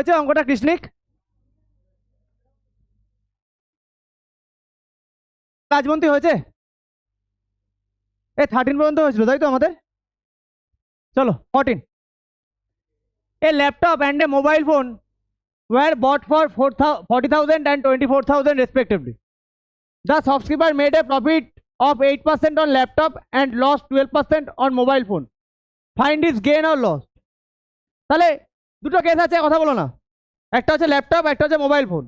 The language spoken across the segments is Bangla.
হয়েছে অঙ্কটা কৃষ্ণিক? রাজবন্তী হয়েছে? 13 পর্যন্ত হয়েছিল তাই তো আমাদের? চলো 14। A laptop and a mobile phone were bought for 40,000 and 24,000 respectively. The subscriber made a profit of 8% on laptop and lost 12% on mobile phone. Find his gain or loss. তাহলে দুটো কেস আছে, কথা বলো না। একটা হচ্ছে ল্যাপটপ, একটা হচ্ছে মোবাইল ফোন।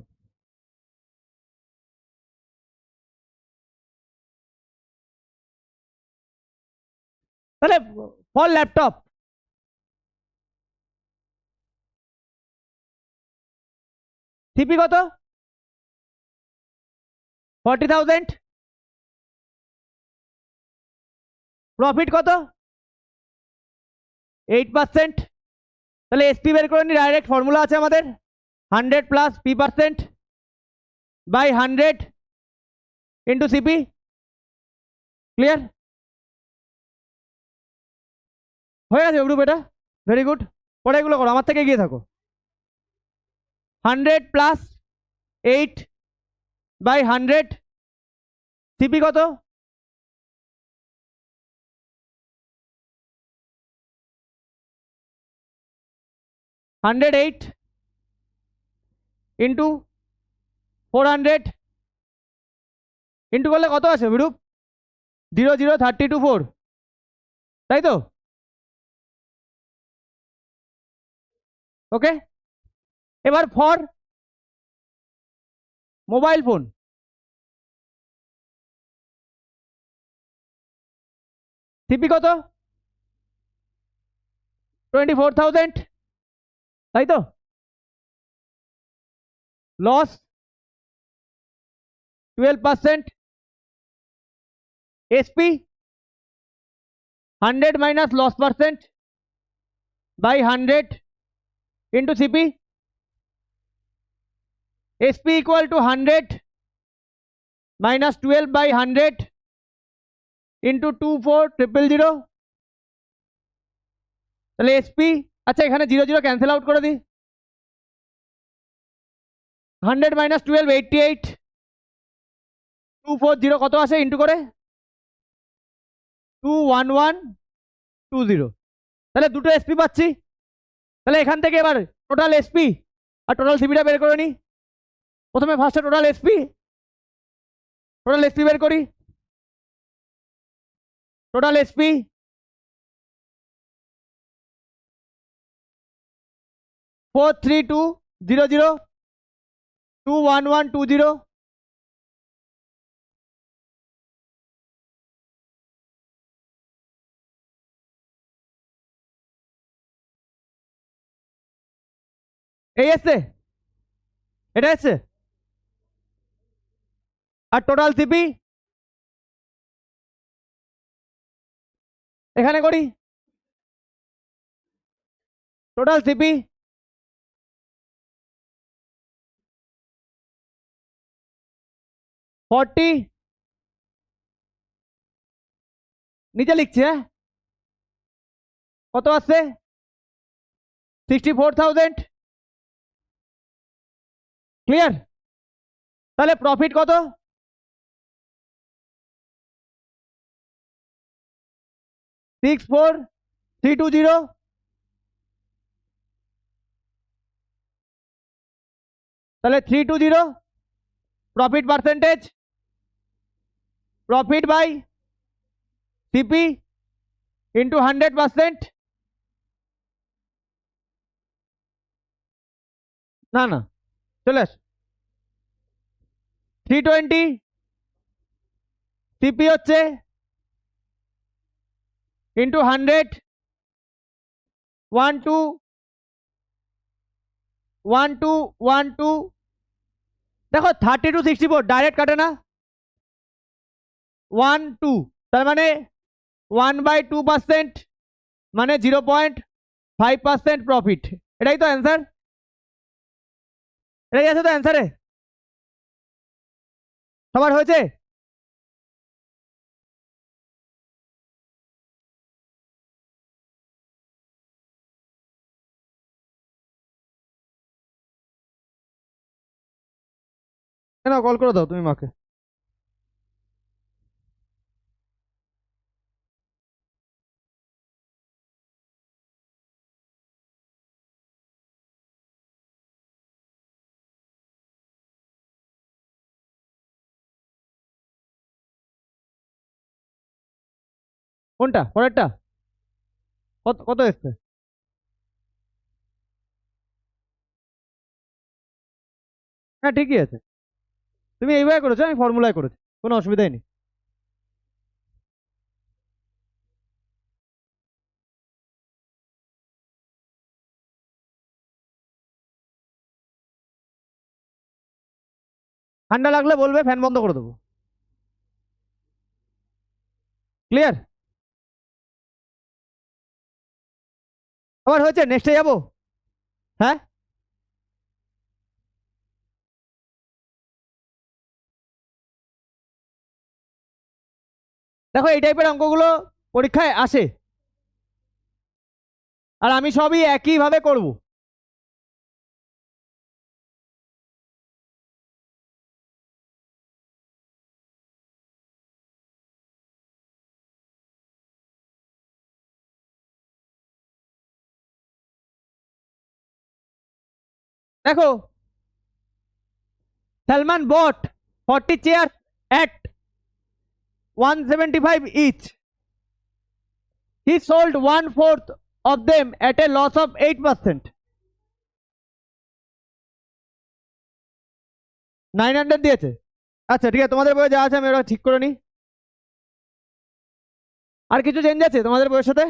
তাহলে ফর ল্যাপটপ সিপি কত? 40,000। প্রফিট কত? 8%। তাহলে এসপি বের করে নি, ডাইরেক্ট ফর্মুলা আছে আমাদের 100 plus p% by 100 into CP. Clear? হয়ে গেছে গ্রুপ, এটা ভেরি গুড। পরে এগুলো করো, আমার থেকে এগিয়ে থাকো। 100 প্লাস 8 বাই 100 সিপি কত? 108 ইন্টু 400 ইন্টু করলে কত আছে বিরূপ? 00324, তাই তো? ওকে, এবার ফর মোবাইল ফোন সিপি কত? 24,000, তাই তো? Loss 12%। SP 100 minus loss percent by 100 into CP. SP equal to 100 minus 12 by 100 into 24,000। তাহলে এসপি, আচ্ছা এখানে 0 ক্যান্সেল আউট করে দিই। 100 মাইনাস 12 88, 240 কত আসে ইন্টু করে? 21120। তাহলে দুটো এসপি পাচ্ছি। তাহলে এখান থেকে এবার টোটাল এসপি আর টোটাল সিপিটা বের করে নি। প্রথমে ফার্স্টে টোটাল এসপি বের করি। Total SP 43200 21120। এই এসছে, এটা এসছে। আর টোটাল সিপি এখানে করি। টোটাল সিপি 40, নিচে লিখছি হ্যাঁ, কত আসছে? 64,000। ক্লিয়ার? তাহলে প্রফিট কত? 64,320। তাহলে 320 profit percentage, profit by CP into 100%। না না, চলে আস। 320 সিপি হচ্ছে ইন্টু 100 1212। দেখো 3264 ডাইরেক্ট কাটে না, 12, তার মানে 1/2% মানে 0.5% প্রফিট। এটাই তো অ্যান্সার, এটাই আছে তো অ্যান্সারে। সবার হয়েছে? না, কল করে দাও তুমি মাকে। কোনটা, পরেরটা? কত কত এসছে? হ্যাঁ ঠিকই আছে। তুমি এইভাবে করেছো, আমি ফর্মুলায় করেছি, কোনো অসুবিধাই নেই। ঠান্ডা লাগলে বলবে, ফ্যান বন্ধ করে দেবো। ক্লিয়ার? আবার হয়েছে, নেক্সটে যাবো। হ্যাঁ, দেখো এই টাইপের অঙ্কগুলো পরীক্ষায় আসে, আর আমি সবই একইভাবে করব। দেখো, Salman bought 40 chairs at 175 each. He sold one fourth of them at a loss of 8%. 900 দিয়েছে। আচ্ছা ঠিক আছে, তোমাদের বইয়ে যা আছে আমি ওটা ঠিক করে নিই। আর কিছু চেঞ্জ আছে তোমাদের বইয়ের সাথে?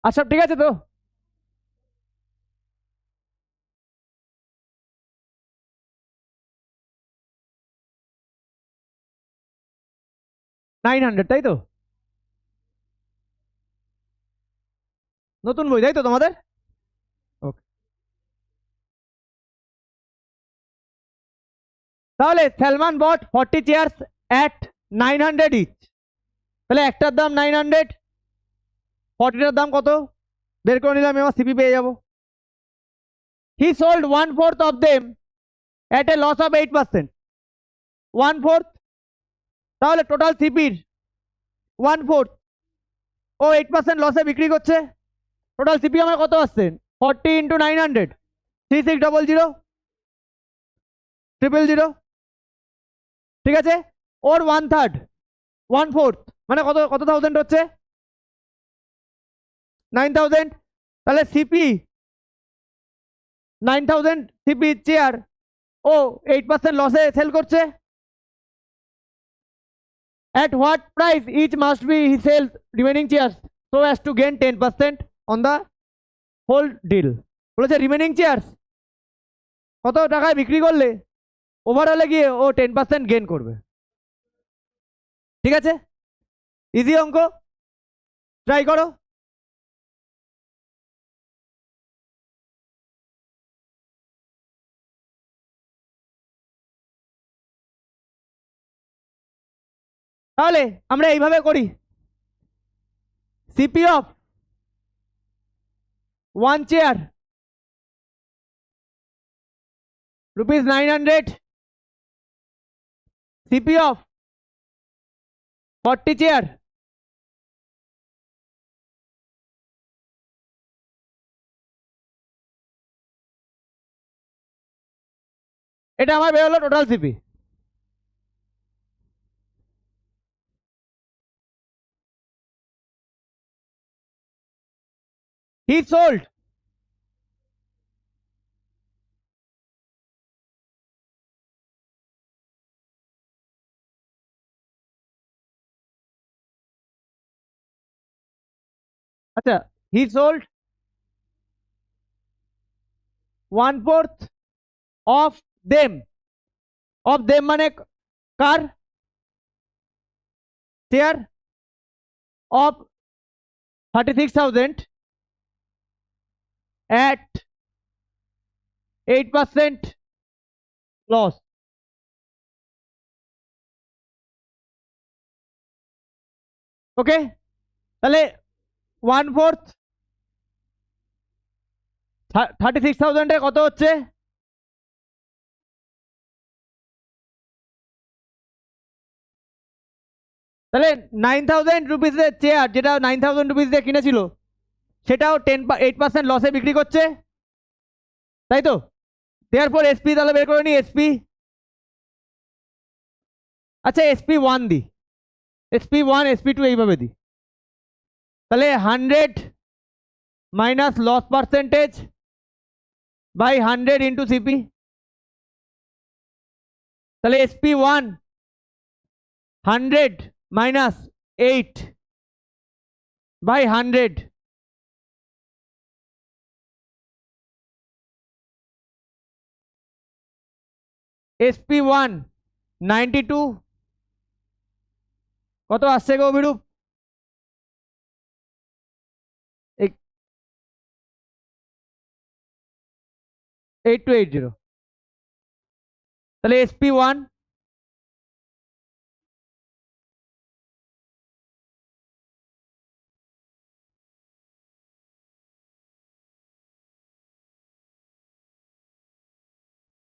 আর সব ঠিক আছে তো? 900, তাই তো? নতুন বই তাই তো তোমাদের? ওকে। তাহলে সালমান বট 40 চেয়ার্স অ্যাট 900 ইচ। তাহলে একটার দাম 900, 40টার দাম কত বের করে নিলাম, এবার সিপি পেয়ে যাবো। He sold one fourth of them at a loss of 8%। One fourth, তাহলে টোটাল সিপির ওয়ান ফোর্থ, ও 8% লসে বিক্রি করছে। টোটাল সিপি আমার কত আসছে? 40 ইন্টু 900, 3600, 000। ঠিক আছে, ওর ওয়ান থার্ড, ওয়ান ফোর্থ, মানে কত কত থাউজেন্ড হচ্ছে? 9000। তাহলে সিপি 9000, সিপি চেয়ার ও 8% লসে সেল করছে। At what price each must be he sells remaining chairs so as to gain 10% on the whole deal? বলেছে রিমেনিং চেয়ার্স কত টাকায় বিক্রি করলে ওভারঅলে গিয়ে ও 10% গেন করবে। ঠিক আছে, ইজি অঙ্ক, ট্রাই করো। তাহলে আমরা এইভাবে করি, CP of one chair ₹900, CP of 40 chair এটা আমার বেরোলো টোটাল সিপি। হি সোল্ড, আচ্ছা, he sold one fourth of them, of them মানে কার? Chair of 36,000 at 8% loss। Okay, তাহলে 1/4 36,000 কত হচ্ছে? তাহলে 9,000 রুপিসের চেয়ার, যেটা 9,000 রুপিস দিয়ে কিনেছিল, সেটাও 8% লসে বিক্রি করছে, তাই তো? দেয়ারপর এসপি তাহলে বের করে নি, এসপি। আচ্ছা, SP1 দি, SP1 SP2 এইভাবে দি। তাহলে 100 minus loss percentage by 100 into CP. তাহলে SP1 100 মাইনাস 8 বাই 100, SP1 92 কত আসছে গো বিরূপ? 8280। তাহলে SP1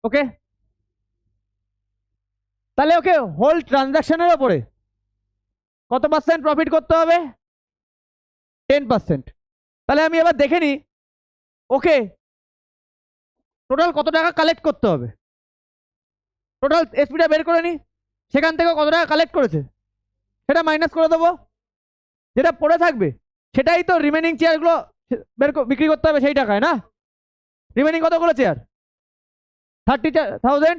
ওকে, তাহলে ওকে হোল ট্রানজাকশনের ওপরে কত পার্সেন্ট প্রফিট করতে হবে? 10%। তাহলে আমি এবার দেখে নিই ওকে টোটাল কত টাকা কালেক্ট করতে হবে। টোটাল এসপিটা বের করে নিই, সেখান থেকে কত টাকা কালেক্ট করেছে সেটা মাইনাস করে দেবো, যেটা পড়ে থাকবে সেটাই তো রিমেনিং চেয়ারগুলো বিক্রি করতে হবে সেই টাকায়, না? রিমেনিং কতগুলো চেয়ার? 30,000,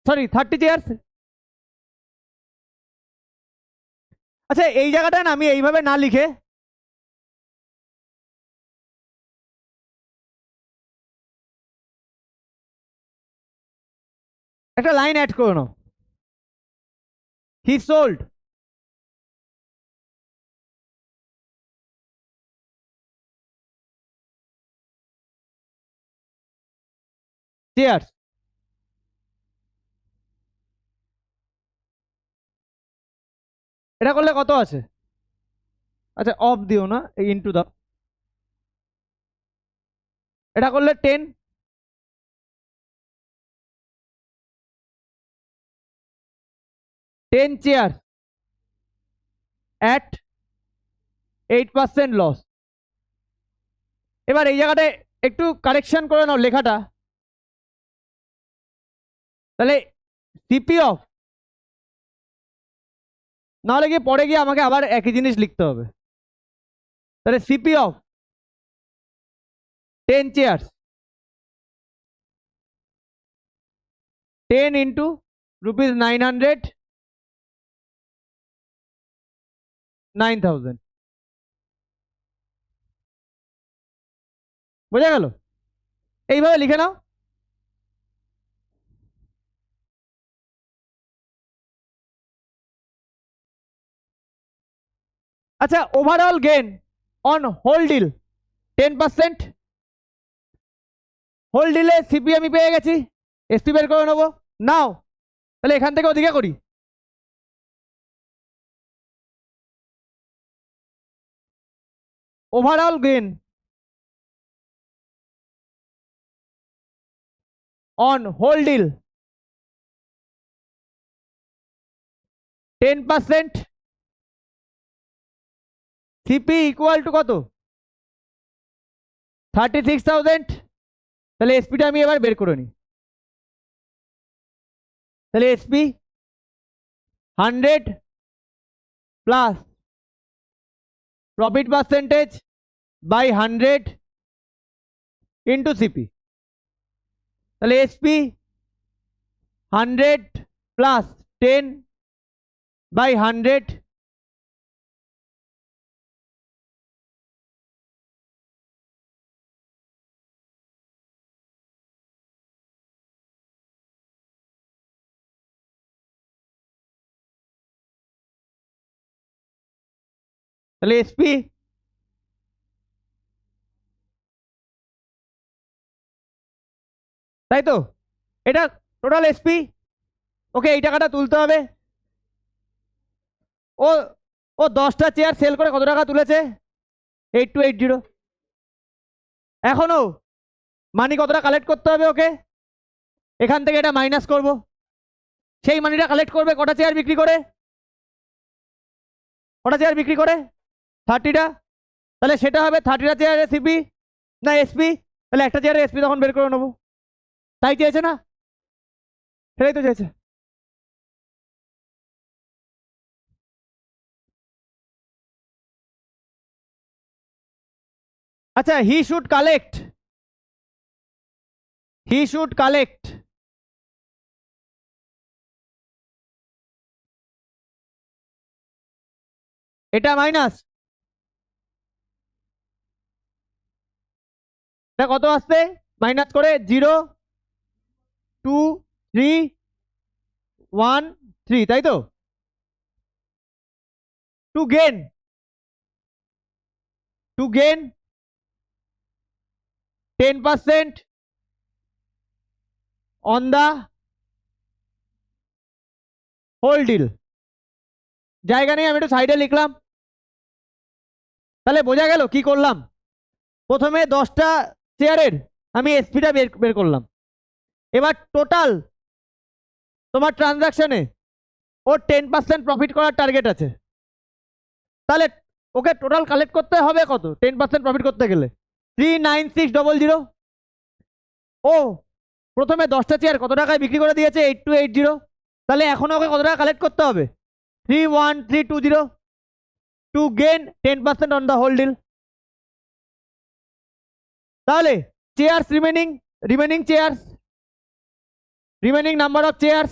sorry 30 chairs. আচ্ছা, এই জায়গাটা না আমি এইভাবে না লিখে একটা লাইন অ্যাড করে নাও, হি সোল্ড চেয়ার্স। এটা করলে কত আছে? আচ্ছা, অফ দিও না, ইন্টু দাও। এটা করলে 10 চেয়ার অ্যাট 8% লস। এবার এই জায়গাটায় একটু কারেকশন করে নাও লেখাটা। তাহলে সিপি অফ, নাহলে গিয়ে পরে গিয়ে আমাকে আবার একই জিনিস লিখতে হবে। তাহলে CP of 10 chairs 10 into rupees 900, 9,000। বোঝা গেল? এইভাবে লিখে নাও। আচ্ছা, overall gain on whole deal 10%। Whole ডিলে সিপি আমি পেয়ে গেছি, এসপি বের করে নেবো। নাও তাহলে এখান থেকে ওদিকে করি। Overall gain on whole deal 10%, CP equal to কত? 36,000। তাহলে এসপিটা আমি এবার বের করে নিই। তাহলে SP 100 plus profit percentage by 100 into CP. তাহলে এসপি 100 প্লাস 10 বাই 100 তাহলে এসপি তাই তো, এটা টোটাল এসপি। ওকে, এই টাকাটা তুলতে হবে। ও ও 10টা চেয়ার সেল করে কত টাকা তুলেছে? 8280। এখনো মানি কতটা কালেক্ট করতে হবে ওকে? এখান থেকে এটা মাইনাস করব, সেই মানিটা কালেক্ট করবে কটা চেয়ার বিক্রি করে? কটা চেয়ার বিক্রি করে? 30টা। তাহলে সেটা হবে 30টা চেয়ারের সিপি না এসপি, তাহলে একটা চেয়ারের এসপি তখন বের করে নেবো। তাই চেয়েছে না? সেটাই তো চেয়েছে। আচ্ছা, হি শুড কালেক্ট এটা মাইনাস, এটা কত আসছে? মাইনাস করে 0 2 3 1 3, তাই তো? To gain 10% on the whole deal. জায়গা নেই, আমি একটু সাইডে লিখলাম। তাহলে বোঝা গেল কি করলাম? প্রথমে 10টা চেয়ারের আমি এসপিটা বের করলাম। এবার টোটাল তোমার ট্রানজাকশনে ওর 10% প্রফিট করার টার্গেট আছে। তাহলে ওকে টোটাল কালেক্ট করতে হবে কত 10% প্রফিট করতে গেলে? 39600। ও প্রথমে 10টা চেয়ার কত টাকায় বিক্রি করে দিয়েছে? 8280। তাহলে এখন ওকে কত টাকা কালেক্ট করতে হবে? 31320 to gain 10% on the whole deal. তাহলে chairs remaining number of chairs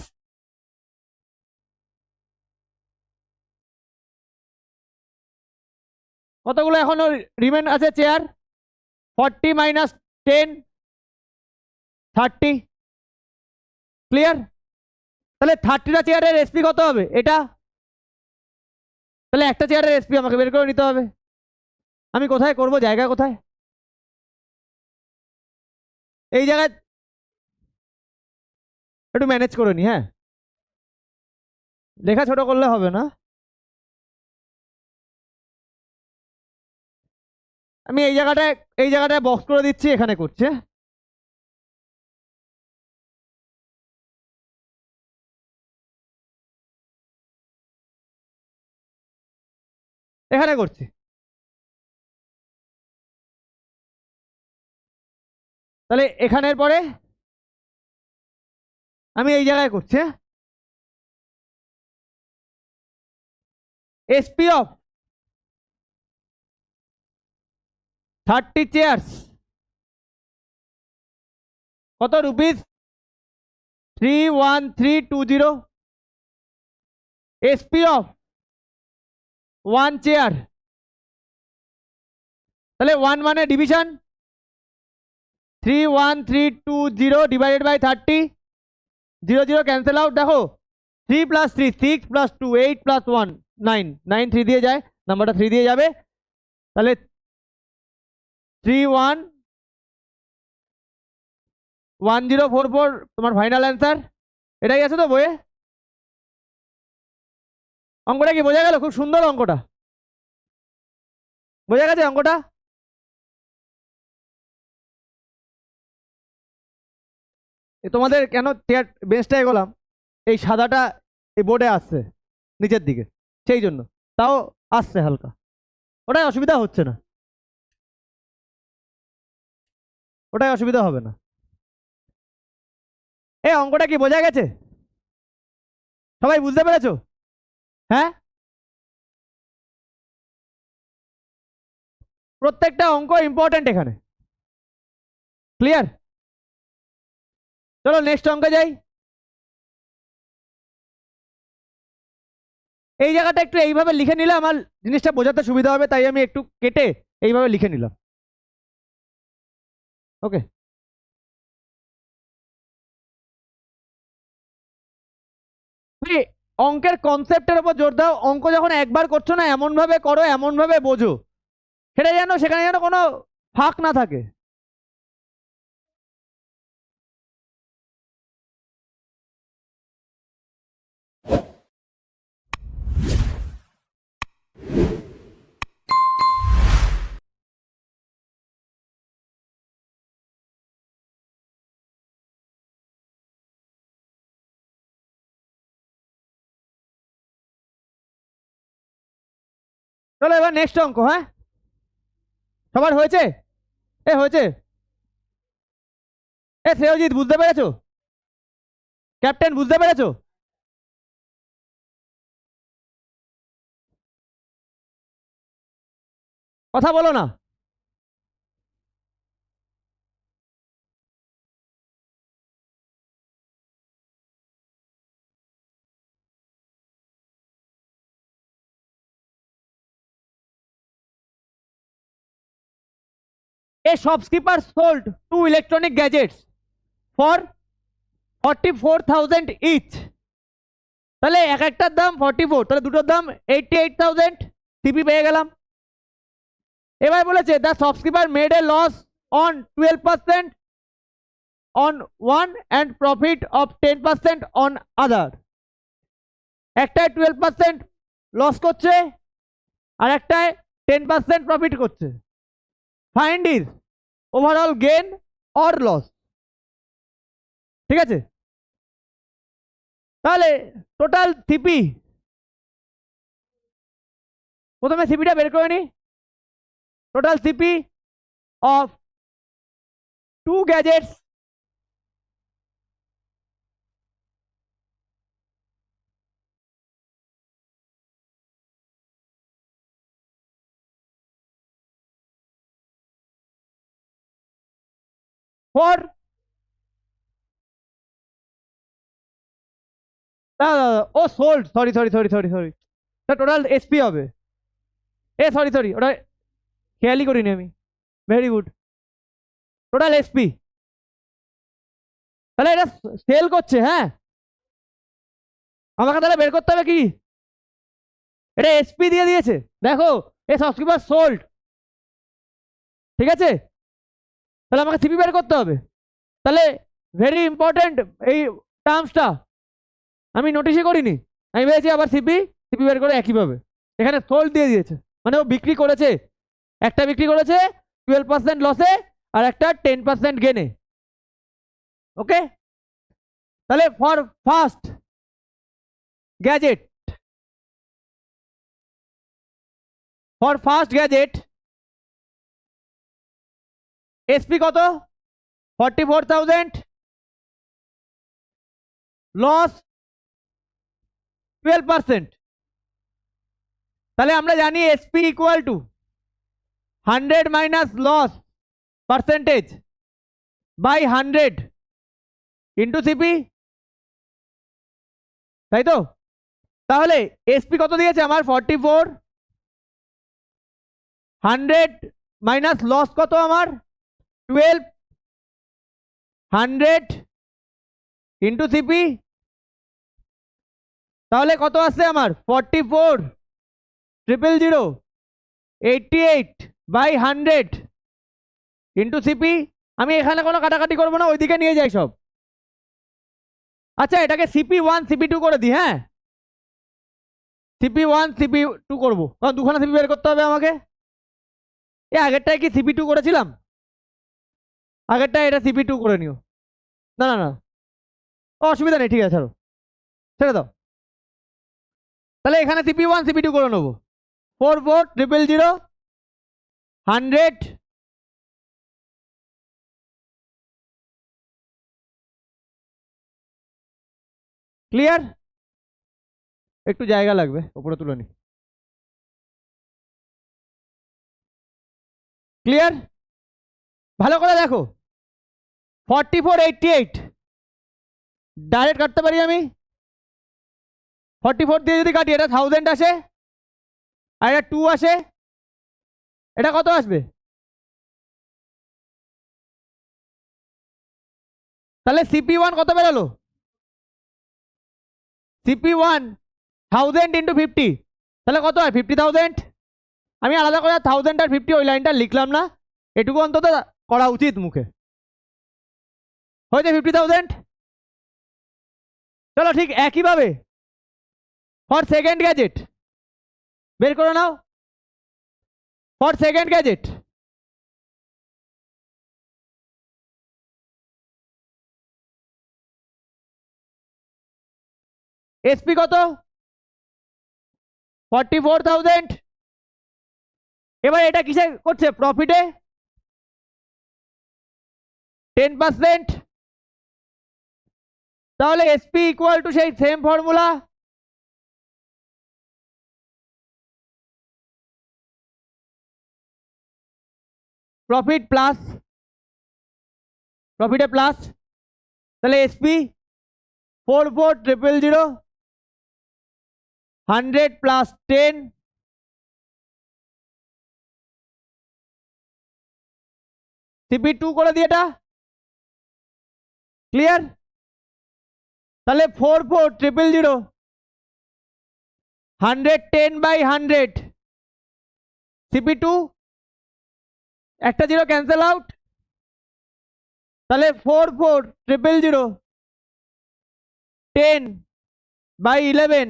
কতগুলো এখনো রিমেন আছে চেয়ার? 40 মাইনাস 10 30। ক্লিয়ার? তাহলে 30টা চেয়ারের এসপি কত হবে? এটা। তাহলে একটা চেয়ারের এসপি আমাকে বের করে নিতে হবে। আমি কোথায় করব? জায়গা কোথায়? এই জায়গায় একটু ম্যানেজ করে নি। হ্যাঁ, লেখা ছোট করলে হবে না। আমি এই জায়গাটায় বক্স করে দিচ্ছি, এখানে করছে। এখানে করছি। তাহলে এখানের পরে আমি এই জায়গায় করছি। এসপি অফ 30 চেয়ার্স কত রুপিস? 31320। এসপি অফ 1 চেয়ার, তাহলে 1 মানে division 31320 divided by 30। 0 0 cancel out. দেখো 3 প্লাস 3 6 প্লাস 2 8 প্লাস 1 9 9 3 দিয়ে যায়, নাম্বারটা 3 দিয়ে যাবে। তাহলে 311044 তোমার ফাইনাল অ্যান্সার। এটাই আছে তো বইয়ে? অঙ্কটা কি বোঝা গেল? খুব সুন্দর অঙ্কটা, বোঝা গেছে অঙ্কটা? তোমাদের কেন চেয়ার বেঞ্চটা এগোলাম, এই সাদাটা এই বোর্ডে আসছে নিচের দিকে, সেই জন্য। তাও আসছে হালকা, ওটাই অসুবিধা হচ্ছে না, ওটাই অসুবিধা হবে না। এই অঙ্কটা কি বোঝা গেছে? সবাই বুঝতে পেরেছো? হ্যাঁ, প্রত্যেকটা অঙ্ক ইম্পর্টেন্ট এখানে। ক্লিয়ার? চলো নেক্সট অঙ্কে যাই। এই জায়গাটা একটু এইভাবে লিখে নিলে আমার জিনিসটা বোঝাতে সুবিধা হবে, তাই আমি একটু কেটে এইভাবে লিখে নিলাম। ওকে, অঙ্কের কনসেপ্টের উপর জোর দাও। অঙ্ক যখন একবার করছো না, এমন ভাবে করো, এমন ভাবে বোঝো, সেখানে যেন কোনো ফাঁক না থাকে। চলো এবার নেক্সট অঙ্ক। হ্যাঁ, সবার হয়েছে? হয়েছে। শ্রেয়জিৎ বুঝতে পেরেছো? ক্যাপ্টেন বুঝতে পেরেছো? কথা বলো না। A shopkeeper sold two electronic gadgets for 44,000 each. তাহলে এক একটার দাম 44, তাহলে দুটোর দাম 88,000। সিপি পেয়ে গেলাম। এবার বলেছে the shopkeeper made a loss on 12% on one and profit of 10% on other. একটায় 12% লস করছে আর একটায় 10% প্রফিট করছে। Find is overall gain or loss. ঠিক আছে, তাহলে টোটাল সিপি, প্রথমে সিপিটা বের করে নি। Total CP of two gadgets for ও sold, sorry sorry sorry sorry sorry, total SP হবে। সরি সরি, ওটা খেয়ালই করিনি আমি। Very good, total SP. তাহলে এটা সেল করছে। হ্যাঁ, আমাকে তাহলে বের করতে হবে কি, এটা এসপি দিয়ে দিয়েছে। দেখো, এ সাবস্ক্রাইবার সোল্ড, ঠিক আছে, তাহলে আমাকে সিপি বের করতে হবে। তাহলে ভেরি ইম্পর্টেন্ট এই টার্মসটা আমি নোটিশই করিনি। আমি ভেবেছি আবার সিপি সিপি বের করে একইভাবে। এখানে সোল্ড দিয়ে দিয়েছে, মানে ও বিক্রি করেছে, একটা বিক্রি করেছে 12% লসে আর একটা 10% গেনে। ওকে, তাহলে for first gadget, for first gadget SP কত? 44,000, লস 12%। তাহলে আমরা জানি SP equal to 100 minus loss percentage by 100 into CP, তাই তো? তাহলে এসপি কত দিয়েছে আমার? 44, 100 মাইনাস লস কত আমার? 12, 100 ইন্টু সিপি, তাহলে কত আসছে আমার? 44 000 88 বাই 100 ইন্টু সিপি। আমি এখানে কোনো কাটাকাটি করবো না, ওইদিকে নিয়ে যাই সব। আচ্ছা, এটাকে সিপি ওয়ান সিপি টু করে দিই। হ্যাঁ, সিপি ওয়ান সিপি টু করবো, কারণ দুখানা সিপি বের করতে হবে আমাকে। আগেরটায় কি সিপি টু করেছিলাম? আগেরটায় এটা সিপি টু করে নিও। না না না, অসুবিধা নেই, ঠিক আছে, ছাড়ো, ছেড়ে দাও। তাহলে এখানে সিপি ওয়ান সিপি টু করে নেবো। 44 000 100 ক্লিয়ার? একটু জায়গা লাগবে, উপরে তুলে নি। ক্লিয়ার? ভালো করে দেখো, 4488 ডাইরেক্ট কাটতে পারি আমি। 44 দিয়ে যদি কাটি, এটা 1000 আসে আর এটা 2 আসে, এটা কত আসবে? তাহলে সিপি ওয়ান কত বেরোলো? সিপি ওয়ান 1000 ইন্টু 50, তাহলে কত হয়? 50,000। আমি আলাদা করে 1000 আর 50 ওই লাইনটা লিখলাম না, এটুকু অন্তত করা উচিত মুখে। হয়েছে 50,000। চলো ঠিক একইভাবে ফর সেকেন্ড গ্যাজেট বের করে নাও। ফর সেকেন্ড গ্যাজেট এসপি কত? 44,000 এবার এটা কিসে করছে? প্রফিটে 10%। তাহলে এসপি ইকুয়াল টু সেই সেম ফর্মুলা, প্রফিট প্লাস প্রফিটে প্লাস, তাহলে এসপি 44,000 100 প্লাস 10 CP2 করে দিয়ে এটা ক্লিয়ার। তাহলে 44,000 110/100 CP2, একটা জিরো ক্যান্সেল আউট, তাহলে 44,000 10/11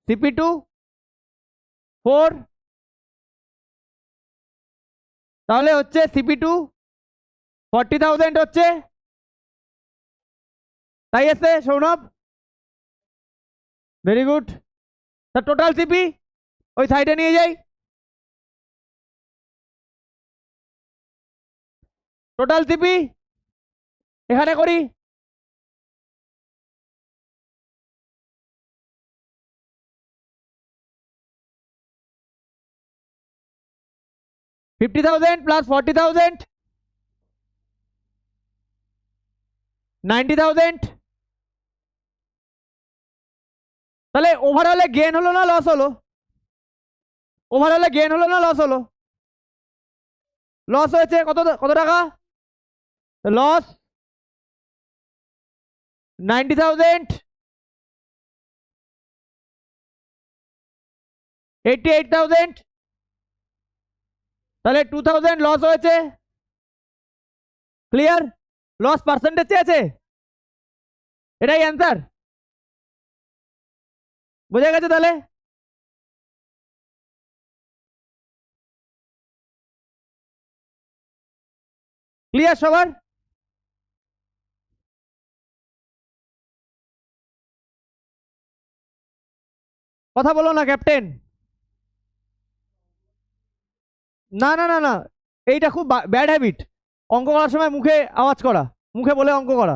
CP2 4, তাহলে হচ্ছে CP2 40,000 হচ্ছে, তাই আছে সৌনভ? Very good. তা টোটাল সিপি ওই সাইডে নিয়ে যাই, টোটাল সিপি এখানে করি, $50,000 প্লাস 40,000 90,000। তাহলে ওভারঅলে গেন হলো না লস হলো? ওভারঅলে গেন হলো না লস হলো? লস হয়েছে কত কত টাকা? লস 90,000 88,000, তাহলে 2,000 লস হয়েছে। ক্লিয়ার? লস পার্সেন্টেজ আছে, এটাই অ্যান্সার। বোঝা গেছে? তাহলে ক্লিয়ার সবার? কথা বলো না ক্যাপ্টেন। না না না না, এইটা খুব ব্যাড হ্যাবিট, অঙ্ক করার সময় মুখে আওয়াজ করা, মুখে বলে অঙ্ক করা।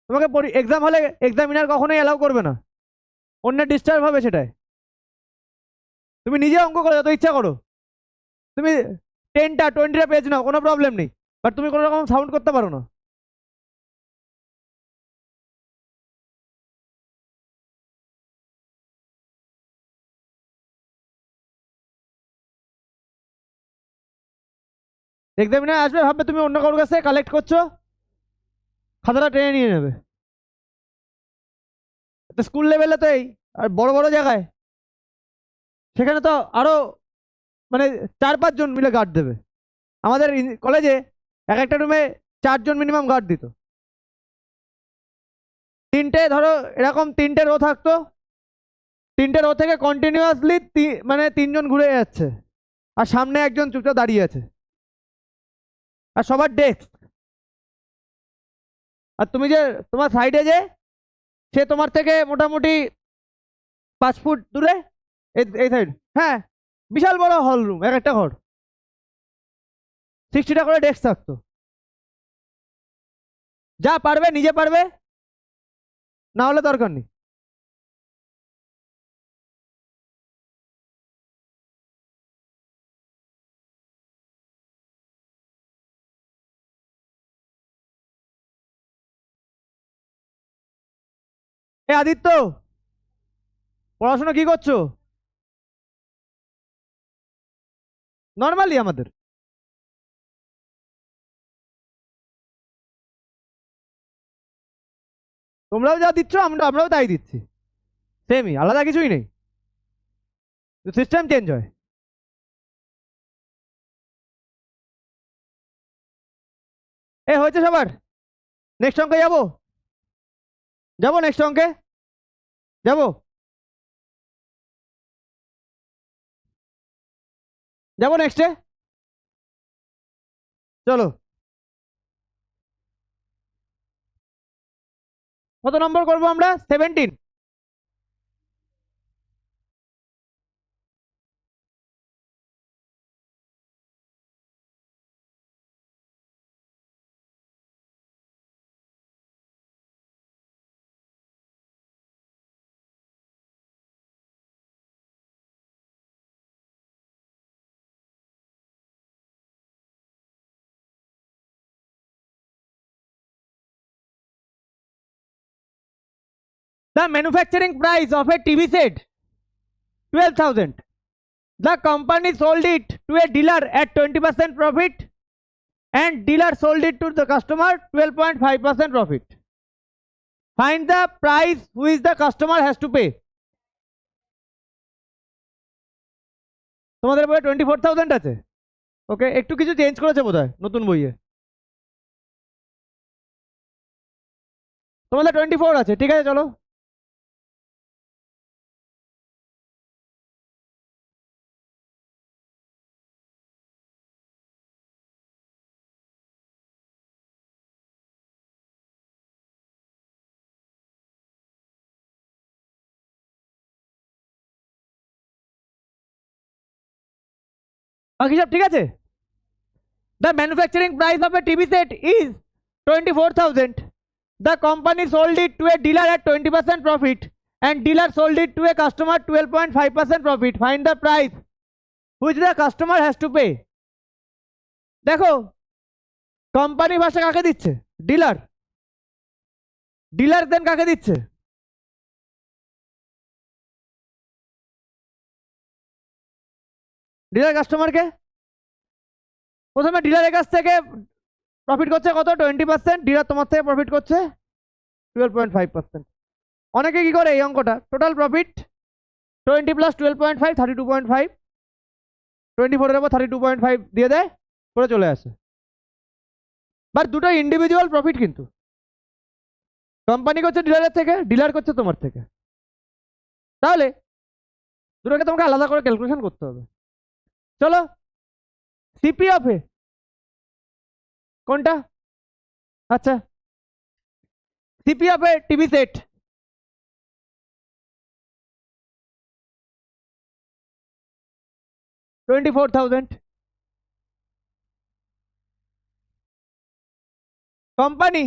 তোমাকে এক্সাম হলে এক্সামিনার কখনোই অ্যালাউ করবে না, অন্যের ডিস্টার্ব হবে সেটাই। তুমি নিজে অঙ্ক করো, যত ইচ্ছা করো, তুমি 10টা 20টা পেজ নাও, কোনো প্রবলেম নেই, বাট তুমি কোনো রকম সাউন্ড করতে পারো না। এক্সামিনার আসবে, ভাববে তুমি অন্য কারোর কাছে কালেক্ট করছো, খাতাটা টেনে নিয়ে নেবে। স্কুল লেভেলে তো এই, আর বড় বড় জায়গায় সেখানে তো আরো, মানে 4-5 জন মিলে গার্ড দেবে। আমাদের কলেজে এক একটা রুমে 4 জন মিনিমাম গার্ড দিত। ধরো এরকম 3টে রো থাকতো, 3টে রো থেকে কন্টিনিউয়াসলি মানে 3 জন ঘুরে যাচ্ছে, আর সামনে একজন চুপচাপ দাঁড়িয়ে আছে, আর সবার ডেস্ক। আর তুমি যে তোমার সাইডে যে, সে তোমার থেকে মোটামুটি 5 ফুট দূরে, এই সাইড। হ্যাঁ, বিশাল বড় হল রুম, এক একটা ঘর, 60টা করে ডেস্ক থাকতো। যা পারবে নিজে পারবে, না হলে দরকার নেই। এ আদিত্য, পড়াশোনা কি করছো? নর্মালি আমাদের তোমরাও যা দিচ্ছ আমরাও তাই দিচ্ছি, সেমই, আলাদা কিছুই নেই, সিস্টেম চেঞ্জ হয়। এ হয়েছে সবার? নেক্সট অঙ্কে যাবো, যাবো নেক্সট অঙ্কে, যাবো যাবো নেক্সটে, চলো। কত নম্বর করবো আমরা? 17। The manufacturing price of a TV set 12,000. The company sold it to a dealer at 20% profit and dealer sold it to the customer 12.5% profit. Find the price which the customer has to pay. তোমাদের বইয়ে 24,000 আছে, ওকে, একটু কিছু চেঞ্জ করেছে বোধহয় নতুন বইয়ে। তোমাদের 24 আছে, ঠিক আছে, চলো। বাকি সব ঠিক আছে। The manufacturing price of a TV set is 24,000. The company sold it to a dealer at 20% profit and dealer sold it to a customer 12.5% profit. Find the price which the customer has to pay. দেখো কোম্পানি ভাষা কাকে দিচ্ছে? ডিলার। ডিলার দেন কাকে দিচ্ছে? ডিলার কাস্টমারকে। প্রথমে ডিলারের কাছ থেকে প্রফিট করছে কত? 20%। ডিলার তোমার থেকে প্রফিট করছে 12.5%। অনেকে কি করে এই অঙ্কটা, টোটাল প্রফিট 20 প্লাস 12.5 32.5, 24 এর উপর 32.5 দিয়ে দেয়, করে চলে আসে। বাট দুটো ইন্ডিভিজুয়াল প্রফিট, কিন্তু কোম্পানি করছে ডিলারের থেকে, ডিলার করছে তোমার থেকে। তাহলে দুটোকে তোমাকে আলাদা করে ক্যালকুলেশন করতে হবে। চলো, সিপি অফ এ কোনটা? আচ্ছা, CP of A TV set $24,000. Company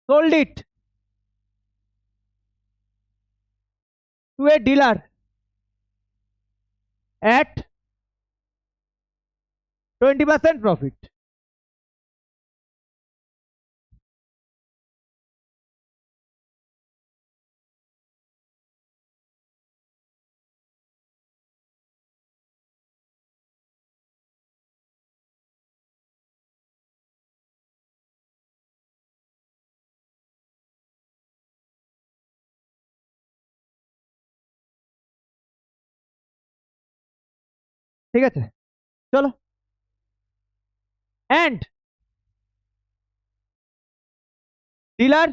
sold it to a dealer at 20% profit. ঠিক আছে, চলো। And dealer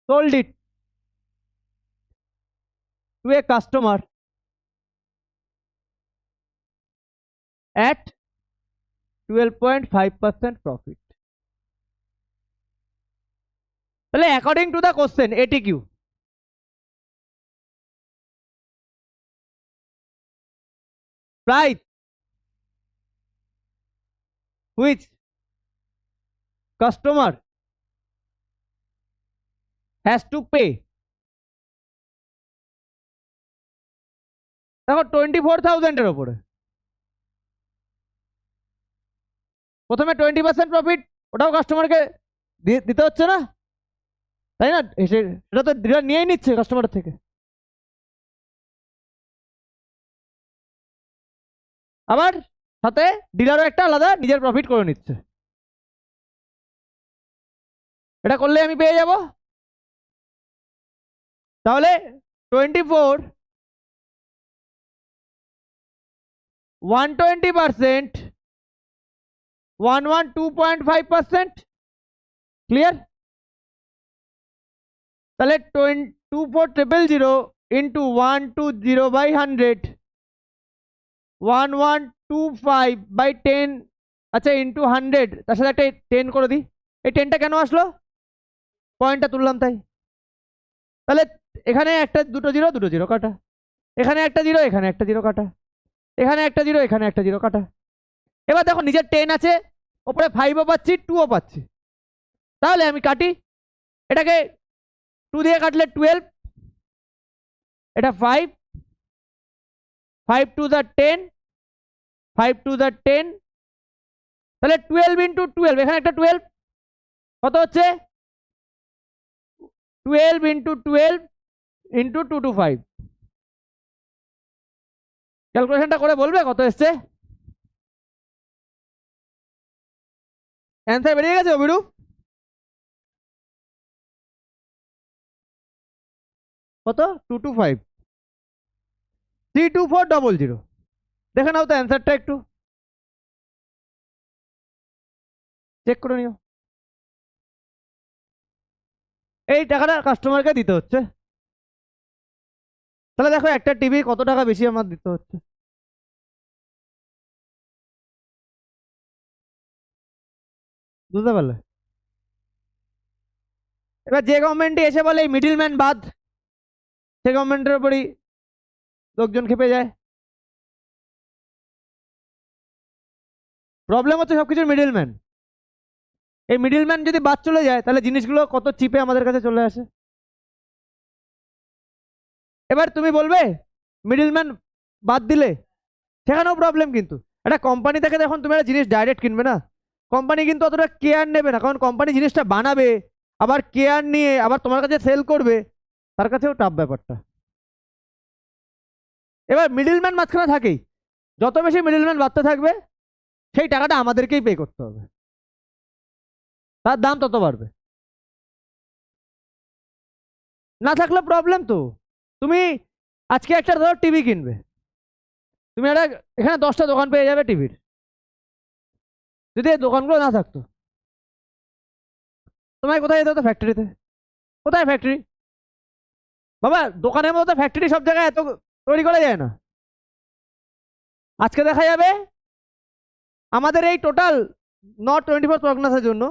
sold it to a customer at 12.5% profit. তাহলে according to the question ATQ, price which customer has to pay, দেখো 24,000 এর উপরে প্রথমে 20% প্রফিট, ওটাও কাস্টমারকে দিতে হচ্ছে না, তাই না? সেটা তো ডিলার নিয়েই নিচ্ছে কাস্টমারের থেকে। আবার সাথে ডিলারও একটা আলাদা নিজের প্রফিট করে নিচ্ছে। এটা করলে আমি পেয়ে যাব। তাহলে 24 120% 112.5%, ক্লিয়ার? তাহলে 24,000 into 120 by 100 1125 by 10, আচ্ছা, ইন্টু 100, তার সাথে একটা 10 করে দিই। এই 10টা কেন আসলো? পয়েন্টটা তুললাম তাই। তাহলে এখানে একটা দুটো জিরো কাটা, এখানে একটা জিরো, এখানে একটা জিরো কাটা, এখানে একটা জিরো, এখানে একটা জিরো কাটা। এবার দেখো নিচের 10 আছে, ওপরে 5ও পাচ্ছি 2ও পাচ্ছি। তাহলে আমি কাটি, এটাকে 2 দিয়ে কাটলে 12, এটা 5, 5 টু দ্য 10, 5 টু দ্য 10, তাহলে 12 ইন্টু 12, এখানে একটা 12 কত হচ্ছে 12 ইন্টু 12 ইন্টু 2 টু 5, ক্যালকুলেশনটা করে বলবে কত এসছে? অ্যান্সার বেরিয়ে গেছে অভিরূপ? কত? 2 টু 5, 32400। দেখে নাও তো অ্যান্সারটা, একটু চেক করে নিও। এই টাকাটা কাস্টমারকে দিতে হচ্ছে, তাহলে দেখো একটা টিভি কত টাকা বেশি আমার দিতে হচ্ছে। বুঝতে পারলে? এবার যে গভর্নমেন্টে এসে বলে এই মিডিলম্যান বাদ, সে গভর্নমেন্টের উপরই লোকজন খেপে যায়। প্রবলেম হচ্ছে সবকিছুর মিডিলম্যান। এই মিডিলম্যান যদি বাদ চলে যায় তাহলে জিনিসগুলো কত চিপে আমাদের কাছে চলে আসে। এবার তুমি বলবে মিডিলম্যান বাদ দিলে, সেখানেও প্রবলেম। কিন্তু একটা কোম্পানি থেকে যখন তুমি একটা জিনিস ডাইরেক্ট কিনবে না, কোম্পানি কিন্তু অতটা কেয়ার নেবে না, কারণ কোম্পানি জিনিসটা বানাবে, আবার কেয়ার নিয়ে আবার তোমার কাছে সেল করবে, তার কাছেও টাফ ব্যাপারটা। এবার মিডিলম্যান মাঝখানে থাকেই, যত বেশি মিডিলম্যান বাড়তে থাকবে সেই টাকাটা আমাদেরকেই পে করতে হবে, তার দাম তত বাড়বে। না থাকলে প্রবলেম তো। তুমি আজকে একটা ধরো টিভি কিনবে, তুমি একটা এখানে 10টা দোকান পেয়ে যাবে টিভির, যদি এই দোকানগুলো না থাকতো তোমায় কোথায় যেতে হতো? ফ্যাক্টরিতে। কোথায় ফ্যাক্টরি? বাবা দোকানের মতো ফ্যাক্টরি সব জায়গায় এত তৈরি করা যায় না। আজকে দেখা যাবে আমাদের এই টোটাল নর্থ 24 পরগনাসের জন্য,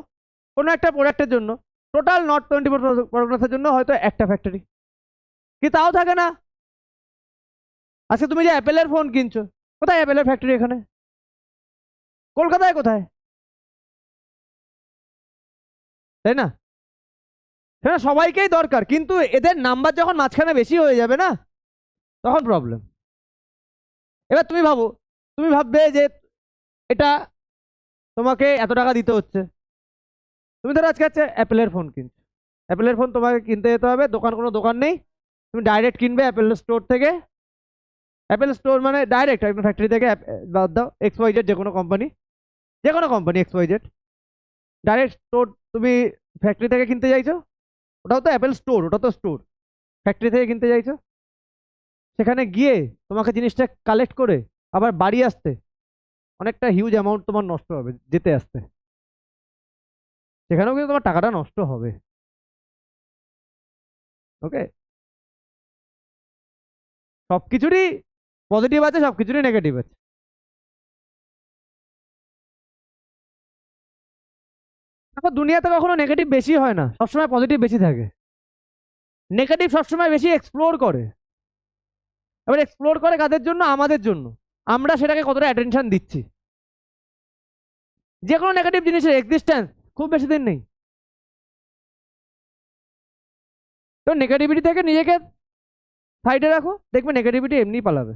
কোনো একটা প্রোডাক্টের জন্য, টোটাল নর্থ 24 পরগনাসের জন্য হয়তো একটা ফ্যাক্টরি, কি তাও থাকে না। আজকে তুমি যে অ্যাপেলের ফোন কিনছো, কোথায় অ্যাপেলের ফ্যাক্টরি? এখানে কলকাতায় কোথায়? তাই না? সেটা সবাইকেই দরকার, কিন্তু এদের নাম্বার যখন মাঝখানে বেশি হয়ে যাবে না, তখন প্রবলেম। এবার তুমি ভাবো, তুমি ভাববে যে এটা তোমাকে এত টাকা দিতে হচ্ছে, তুমি ধরো আজকে হচ্ছে অ্যাপেলের ফোন কিনছো, অ্যাপেলের ফোন তোমাকে কিনতে যেতে হবে, দোকান কোনো দোকান নেই, তুমি ডাইরেক্ট কিনবে অ্যাপেল স্টোর থেকে। অ্যাপেল স্টোর মানে ডাইরেক্ট একদম ফ্যাক্টরি থেকে, বাদ দাও এক্স ওয়াই জেড, যে কোনো company X Y Z, direct store তুমি ফ্যাক্টরি থেকে কিনতে চাইছো, ওটাও তো অ্যাপেল স্টোর, ওটা তো স্টোর, ফ্যাক্টরি থেকে কিনতে চাইছো, সেখানে গিয়ে তোমাকে জিনিসটা কালেক্ট করে আবার বাড়ি আসতে অনেকটা হিউজ অ্যামাউন্ট তোমার নষ্ট হবে যেতে আসতে, সেখানেও কিন্তু তোমার টাকাটা নষ্ট হবে। ওকে, সবকিছুরই পজিটিভ আছে, সবকিছুরই নেগেটিভ আছে। দেখো দুনিয়াতে কখনো নেগেটিভ বেশি হয় না, সবসময় পজিটিভ বেশি থাকে। নেগেটিভ সবসময় বেশি এক্সপ্লোর করে। এবার এক্সপ্লোর করে কাদের জন্য? আমাদের জন্য। আমরা সেটাকে কতটা অ্যাটেনশন দিচ্ছি। যে কোনো নেগেটিভ জিনিসের এক্সিস্টেন্স খুব বেশি দিন নেই, তো নেগেটিভিটি থেকে নিজেকে সাইডে রাখো, দেখবে নেগেটিভিটি এমনি পালাবে।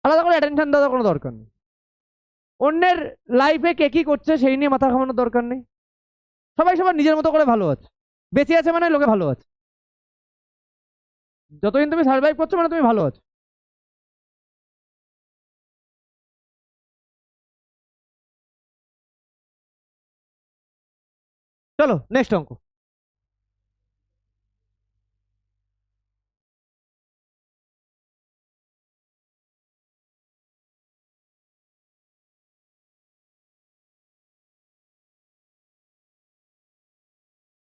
আলাদা করে অ্যাটেনশন দেওয়ার কোনো দরকার নেই। অন্যের লাইফে কে কি করছে সেই নিয়ে মাথা ঘামানোর দরকার নেই। সবাই সবার নিজের মতো করে ভালো আছে, বেঁচে আছে মানে লোকে ভালো আছে। যতদিন তুমি সার্ভাইভ করছো মানে তুমি ভালো আছো। চলো নেক্সট অঙ্ক।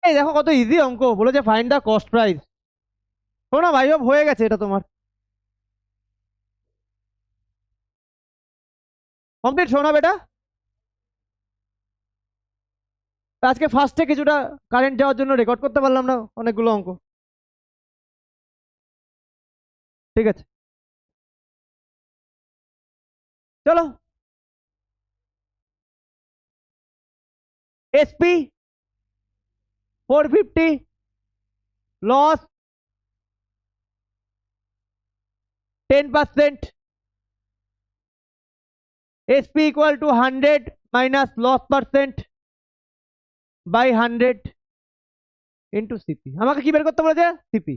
এই দেখো কত ইজি অঙ্ক, বলেছে ফাইন্ড দা কস্ট প্রাইস। শোনো ভাই, হয়ে গেছে এটা তোমার কমপ্লিট। শোনো বেটা, আজকে ফার্স্টে কিছুটা কারেন্ট যাওয়ার জন্য রেকর্ড করতে পারলাম না অনেকগুলো অঙ্ক, ঠিক আছে? চলো, SP 450 loss 10%. SP equal to 100 minus loss percent by 100 into CP. আমাকে কি বের করতে বলেছে? CP.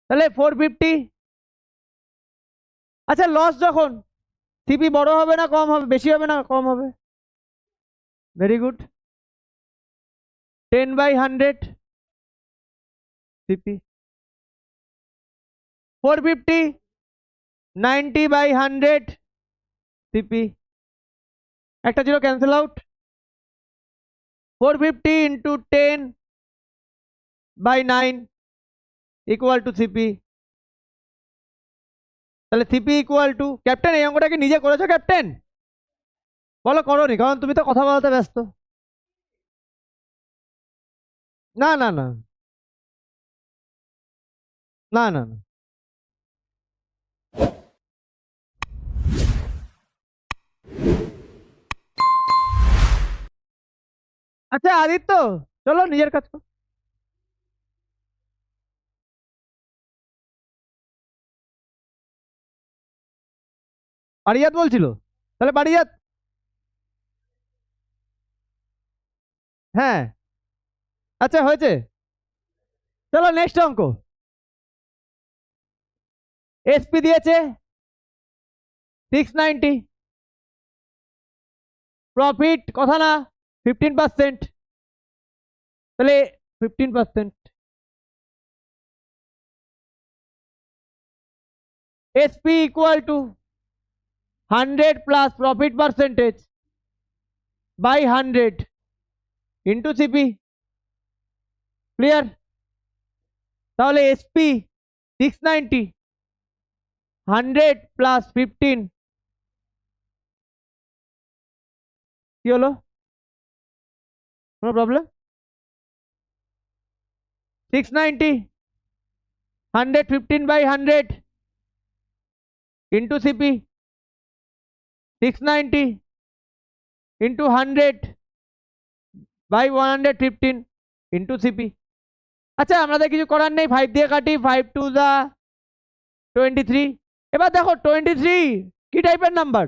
তাহলে 450। আচ্ছা, লস যখন সিপি বড় হবে না কম হবে, বেশি হবে না কম হবে? Very good. 10/100 সিপি। 450 90/100 সিপি। একটা zero cancel out. 450 into 10/9 equal to CP. তাহলে সিপি ইকুয়াল টু, ক্যাপ্টেন এই অঙ্কটা কি নিজে করেছো ক্যাপ্টেন? বলো করোনি, কারণ তুমি তো কথা বলাতে ব্যস্ত। না না না না না না। আচ্ছা আদিত্য, চলো নিজের কাজ করো। পারিজাত বলছিল, তাহলে পারিজাত। হ্যাঁ আচ্ছা হয়েছে, চলো নেক্সট অঙ্ক। এসপি দিয়েছে 690, প্রফিট কথা না 15%, তাহলে 15%। SP equal to 100 plus profit percentage by 100 into CP. Clear? তাহলে এসপি 690 100 প্লাস 15 কি হলো? কোনো problem? 690 100 15/100 into CP 690 into 100 by 115 into CP। আচ্ছা আমাদের কিছু করার নেই, 5 দিয়ে কাটি, 5 2 দা 23। এবার দেখো 23 কি টাইপের নাম্বার?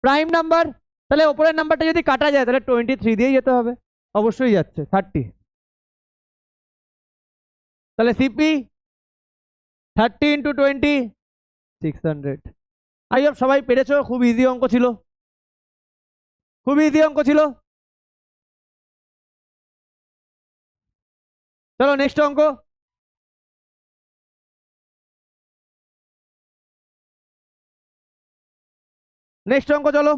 Prime number. তাহলে ওপরের নাম্বারটা যদি কাটা যায় তাহলে 23 দিয়ে যেতে হবে, অবশ্যই যাচ্ছে 30। তাহলে সিপি 30 ইন্টু 20 600। আই হোপ সবাই পেরেছো, খুব ইজি অঙ্ক ছিল, খুব ইজি অঙ্ক ছিল। চলো নেক্সট অঙ্ক। নেক্সট অঙ্ক চলো।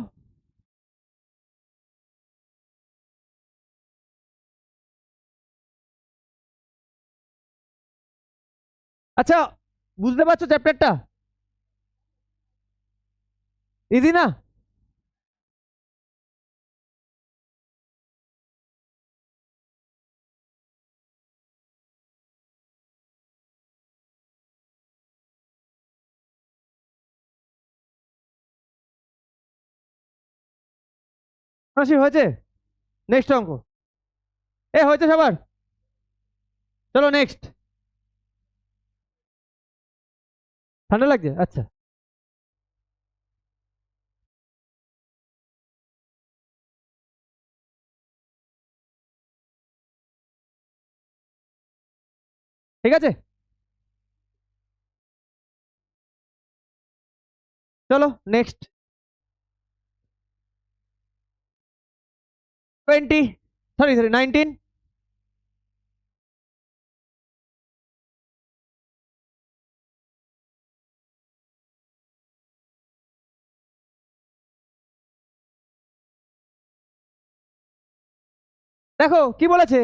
আচ্ছা বুঝতে পারছো চ্যাপ্টারটা? ইজি না? হাসি হয়েছে? নেক্সট অঙ্ক। এ হয়েছে সবার? চলো নেক্সট। ঠান্ডা লাগছে? আচ্ছা ঠিক আছে, চলো নেক্সট। 20 সরি 19। দেখো কি বলেছে,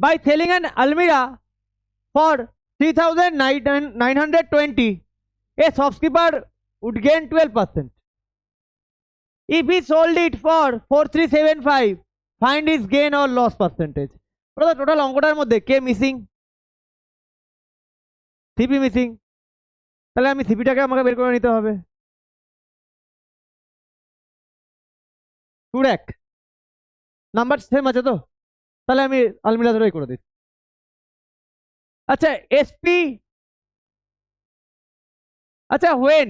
by selling an Almira for 3,920 a shopkeeper would gain 12%. If he sold it for 4375 find his gain or loss percentage। ওটা তো টোটাল অঙ্কটার মধ্যে কে মিসিং? CP missing. তাহলে আমি সিপিটাকে আমাকে বের করে নিতে হবে। টুর এক নাম্বার সেম আছে তো, তাহলে আমি আলমিরা ধরেই করে দিই। আচ্ছা এসপি, আচ্ছা হোয়েন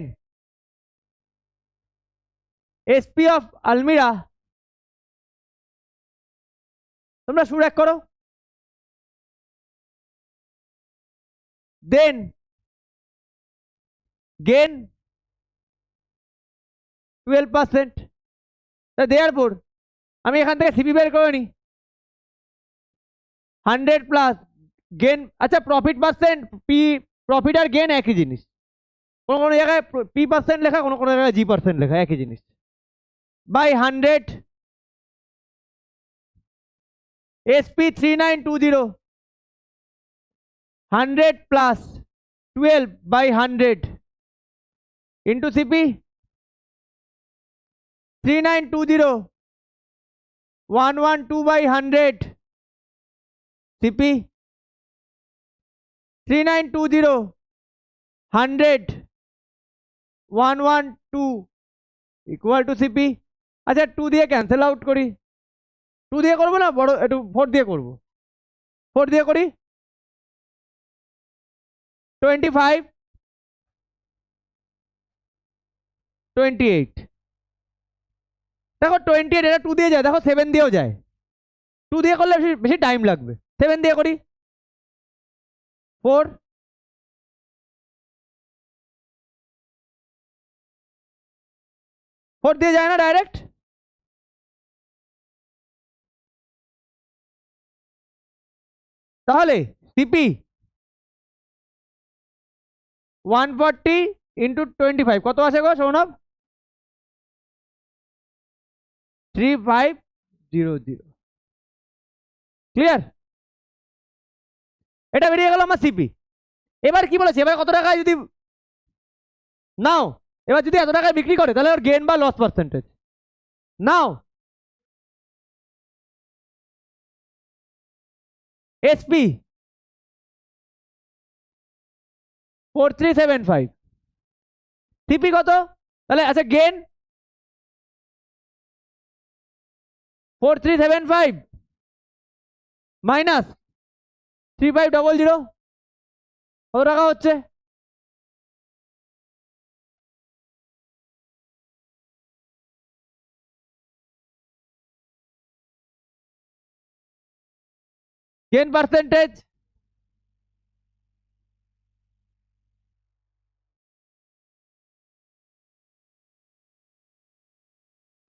এসপি অফ আলমিরা, তোমরা সুর এক করো, দেন গেন 12%, দেয়ার পর আমি এখান থেকে সিপি বের করে নিই 100 প্লাস গেন। আচ্ছা প্রফিট পার্সেন্ট, পি প্রফিট আর গেন একই জিনিস, কোনো কোনো জায়গায় পি পার্সেন্ট লেখা, কোনো কোনো জায়গায় জি পার্সেন্ট লেখা, একই জিনিস, by 100 SP 3920, 100 plus 12 by 100 into CP 3920, 112 by 100 CP 3920 100 112 equal to CP। আচ্ছা 2 দিয়ে ক্যান্সেল আউট করি, 2 দিয়ে করবো না, বড় একটু 4 দিয়ে করবো, 4 দিয়ে করি 25 28, দেখো 28 এটা 2 দিয়ে যায়, দেখো 7 দিয়েও যায়, 2 দিয়ে করলে বেশি বেশি টাইম লাগবে, 7 দিয়ে করি 4 4 দিয়ে যায় না ডাইরেক্ট, তাহলে সিপি 140 ইন্টু 25 কত আসে গো সৌনভ? 3500। ক্লিয়ার? এটা বেরিয়ে গেল আমার সিপি। এবার কি বলেছে, এবার কত টাকায় যদি নাও, এবার যদি এত টাকায় বিক্রি করে তাহলে ওর গেন বা লস পার্সেন্টেজ নাও। এসপি 4375, সিপি কত তাহলে? আচ্ছা গেন 4375 মাইনাস 3500, কত টাকা হচ্ছে? গেন পার্সেন্টেজ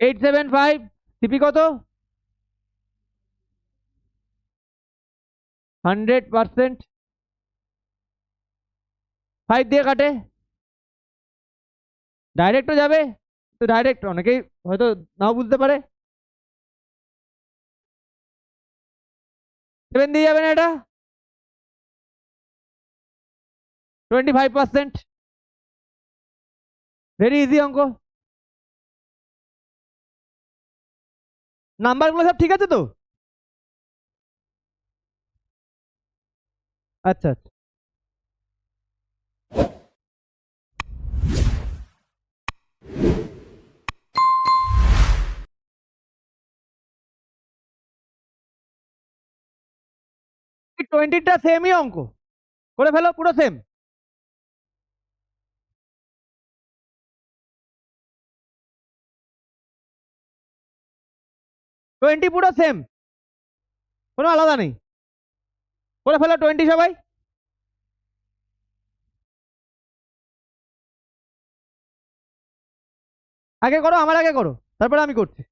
875, সিপি কত? 100%, 5 দিয়ে কাটে, ডাইরেক্টও যাবে, তো ডাইরেক্ট অনেকেই হয়তো নাও বুঝতে পারে, 7 দিয়ে যাবে না, এটা 25%, ভেরি ইজি অঙ্ক। নাম্বারগুলো সব ঠিক আছে তো? আচ্ছা আচ্ছা, এই 20টা সেমই অঙ্ক করে ফেলো, পুরো সেম। টোয়েন্টি পুরো সেম, কোনো আলাদা নেই, করে ফেলো 20 সবাই। আগে করো, আমার আগে করো, তারপরে আমি করছি।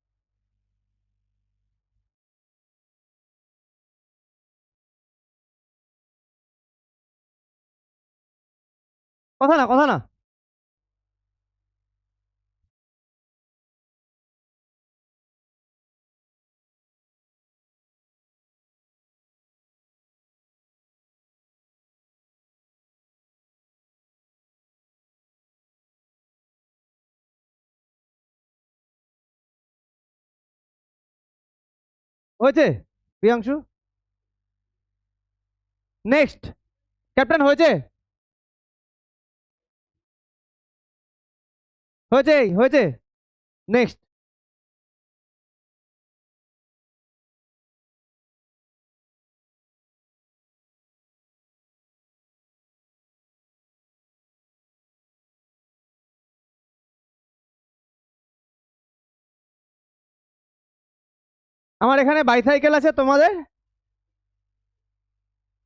কথা না, কথা না, হয়েছে প্রিয়াংশু? নেক্সট ক্যাপ্টেন, হয়েছে হয়েছে হয়েছে, নেক্সট। আমার এখানে বাইসাইকেল আছে, তোমাদের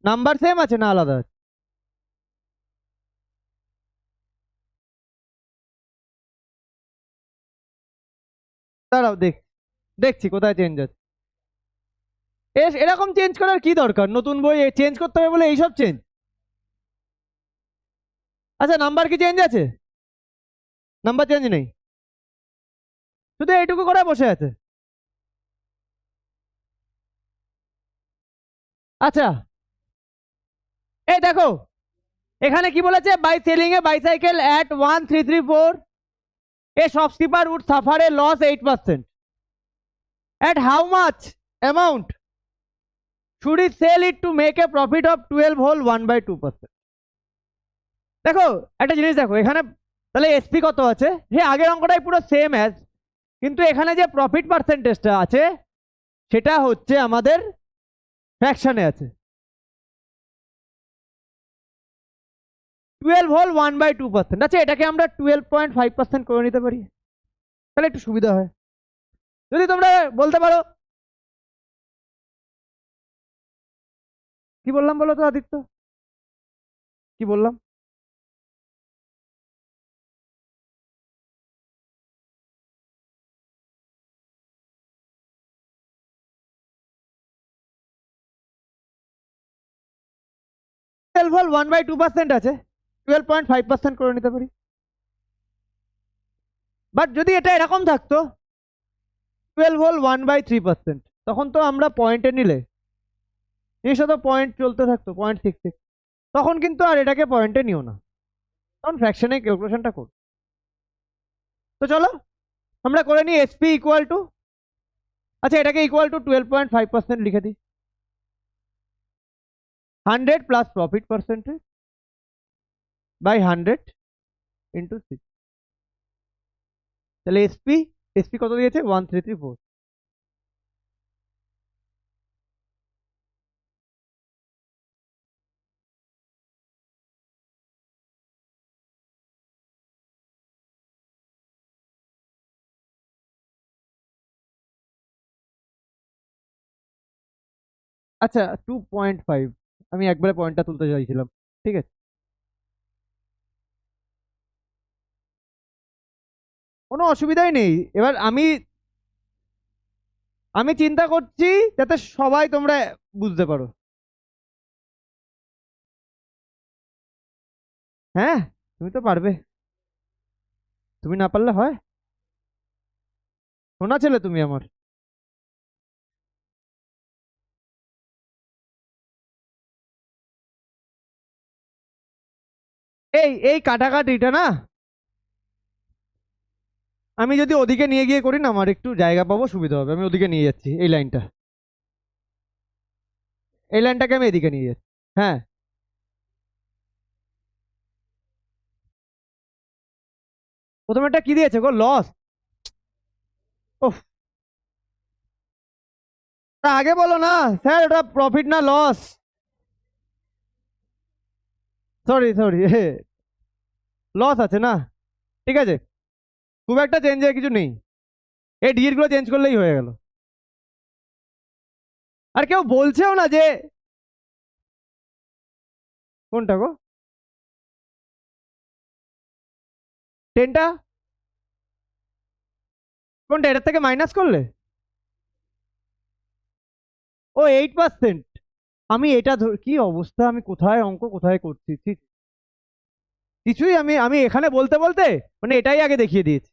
নাম্বার সেম আছে না আলাদা আছে? দাঁড়াও দেখছি কোথায় চেঞ্জ আছে। এরকম চেঞ্জ করার কি দরকার? নতুন বই চেঞ্জ করতে হবে বলে এইসব চেঞ্জ? আচ্ছা, নাম্বার কি চেঞ্জ আছে? নাম্বার চেঞ্জ নেই, শুধু এইটুকু করে বসে আছে। আচ্ছা, এই দেখো এখানে কি বলেছে, by selling a bicycle at 1334 a shopkeeper would suffer a loss 8%। At how much amount should I sell it to make a profit of 12 whole 1/2%? দেখো একটা জিনিস দেখো এখানে, তাহলে এসপি কত আছে? হ্যাঁ, আগের অঙ্কটাই পুরো সেম অ্যাজ, কিন্তু এখানে যে প্রফিট পার্সেন্টেজটা আছে সেটা হচ্ছে আমাদের ফ্র্যাকশনে আছে। 12 হোল 1/2%। আচ্ছা, এটাকে আমরা 12.5% করে নিতে পারি, তাহলে একটু সুবিধা হয়। যদি তোমরা বলতে পারো, কি বললাম বলো তো আদিত্য, কি বললাম? 12 হোল 1/2% আছে, 12.5% করে নিতে পারি। বাট যদি এটা এরকম থাকতো 12 হোল 1/3%, তখন তো আমরা পয়েন্টে নিলে জিনিসটা তো পয়েন্ট চলতে থাকতো, 0.66, তখন কিন্তু আর এটাকে পয়েন্টে নিও না, তখন ফ্র্যাকশনে ক্যালকুলেশনটা করো। তো চলো আমরা করে নিই এসপি ইকুয়াল টু, আচ্ছা এটাকে ইকুয়াল টু 12.5% লিখে দিই, 100 plus profit percentage by 100 into 6। তাহলে এসপি এসপি কত দিয়েছে? 1334। আচ্ছা, 2.5, আমি একবারে পয়েন্টটা তুলতে চাইছিলাম, ঠিক আছে, কোনো অসুবিধাই নেই। এবার আমি আমি চিন্তা করছি যাতে সবাই তোমরা বুঝতে পারো। হ্যাঁ, তুমি তো পারবে, তুমি না পারলে হয়? শোনা ছেলে তুমি আমার। এই এই কাটাকাটিটা না, আমি যদি ওদিকে নিয়ে গিয়ে করি না, আমার একটু জায়গা পাবো, সুবিধা হবে, আমি ওদিকে নিয়ে যাচ্ছি। এই লাইনটা, এই লাইনটাকে আমি এদিকে নিয়ে যাচ্ছি। হ্যাঁ, প্রথমে একটা কি দিয়েছে গো, লস? ওহ, তা আগে বলো না স্যার, ওটা প্রফিট না লস। সরি সরি, লস আছে না, ঠিক আছে, খুব একটা চেঞ্জের কিছু নেই, এই ডিজিট গুলো চেঞ্জ করলেই হয়ে গেল। আর কেউ বলছেও না যে, কোনটা গো? 10টা? কোনটা, এটার থেকে মাইনাস করলে? ও 8%। আমি এটা কি অবস্থা, আমি কোথায় অঙ্ক কোথায় করছি, কিছুই আমি আমি এখানে বলতে বলতে মানে এটাই আগে দেখিয়ে দিয়েছি।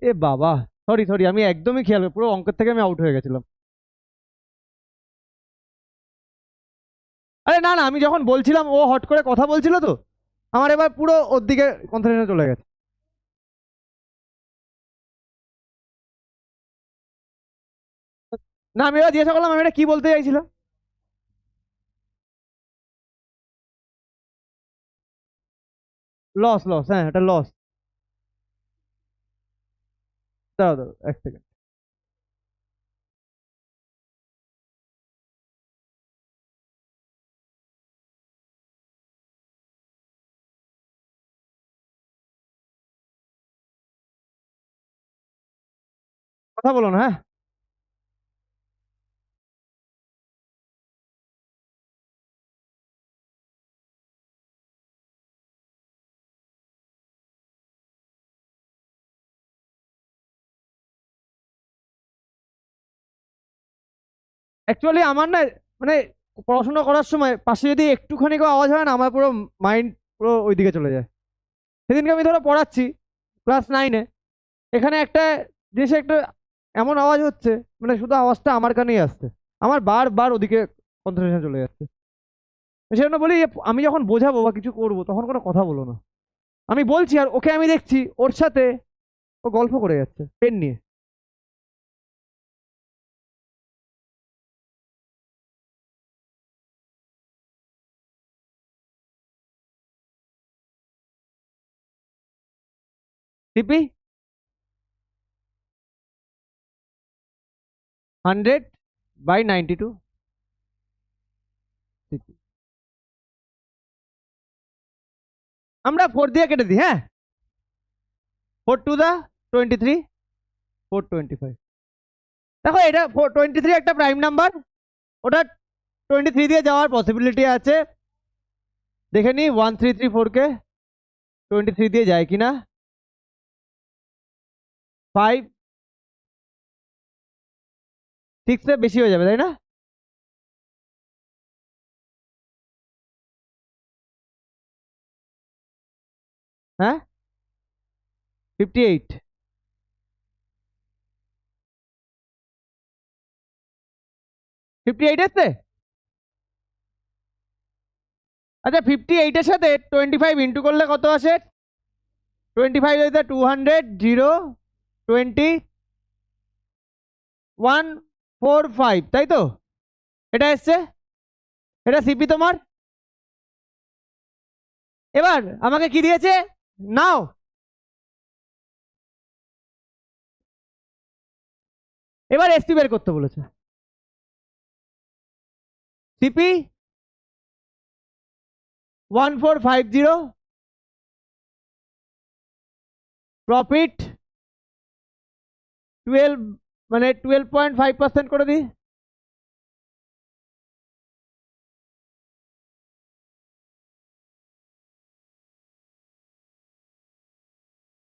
এ বাবা, সরি সরি, আমি একদমই খেয়াল পুরো অঙ্কের থেকে আমি আউট হয়ে গেছিলাম। আরে না না, আমি যখন বলছিলাম ও হট করে কথা বলছিল তো, আমার এবার পুরো ওর দিকে কনসেন্ট্রেশন চলে গেছে। না, আমি এবার জিজ্ঞাসা করলাম আমি এটা কি বলতে চাইছিলাম। লস লস, হ্যাঁ এটা লস। দাঁড়াও দাঁড়াও, এক সেকেন্ড। কথা বলো না, হ্যাঁ। অ্যাকচুয়ালি আমার না মানে পড়াশোনা করার সময় পাশে যদি একটুখানি কেউ আওয়াজ হয় না, আমার পুরো মাইন্ড পুরো ওইদিকে চলে যায়। সেদিনকে আমি ধরো পড়াচ্ছি ক্লাস 9-এ, এখানে একটা জিনিসে একটা এমন আওয়াজ হচ্ছে, মানে শুধু আওয়াজটা আমার কানেই আসছে, আমার বারবার ওদিকে কনসেন্ট্রেশন চলে যাচ্ছে। সেজন্য বলি যে আমি যখন বোঝাবো বা কিছু করবো তখন কোনো কথা বলো না। আমি বলছি আর ওকে আমি দেখছি ওর সাথে ও গল্প করে যাচ্ছে পেন নিয়ে। CP 100/92 CP. আমরা 4 দিয়ে কেটে দিই, হ্যাঁ। 4 2 the 23, 425। দেখো এটা 423 একটা প্রাইম নাম্বার, ওটা 23 দিয়ে যাওয়ার পসিবিলিটি আছে। দেখে নি 1334 কে 23 দিয়ে যায় কিনা। 5 6 বেশি হয়ে যাবে, তাই না? হ্যাঁ, 58। 58 এসছে। আচ্ছা, 58-এর সাথে 25 ইন্টু করলে কত আসে? 25 200, 0 20 145, তাই তো? এটা এসছে, এটা সিপি তোমার। এবার আমাকে কি দিয়েছে নাও, এবার এসপি বের করতে বলেছে। সিপি 1450, প্রফিট 12, মানে 12.5% করে দিই।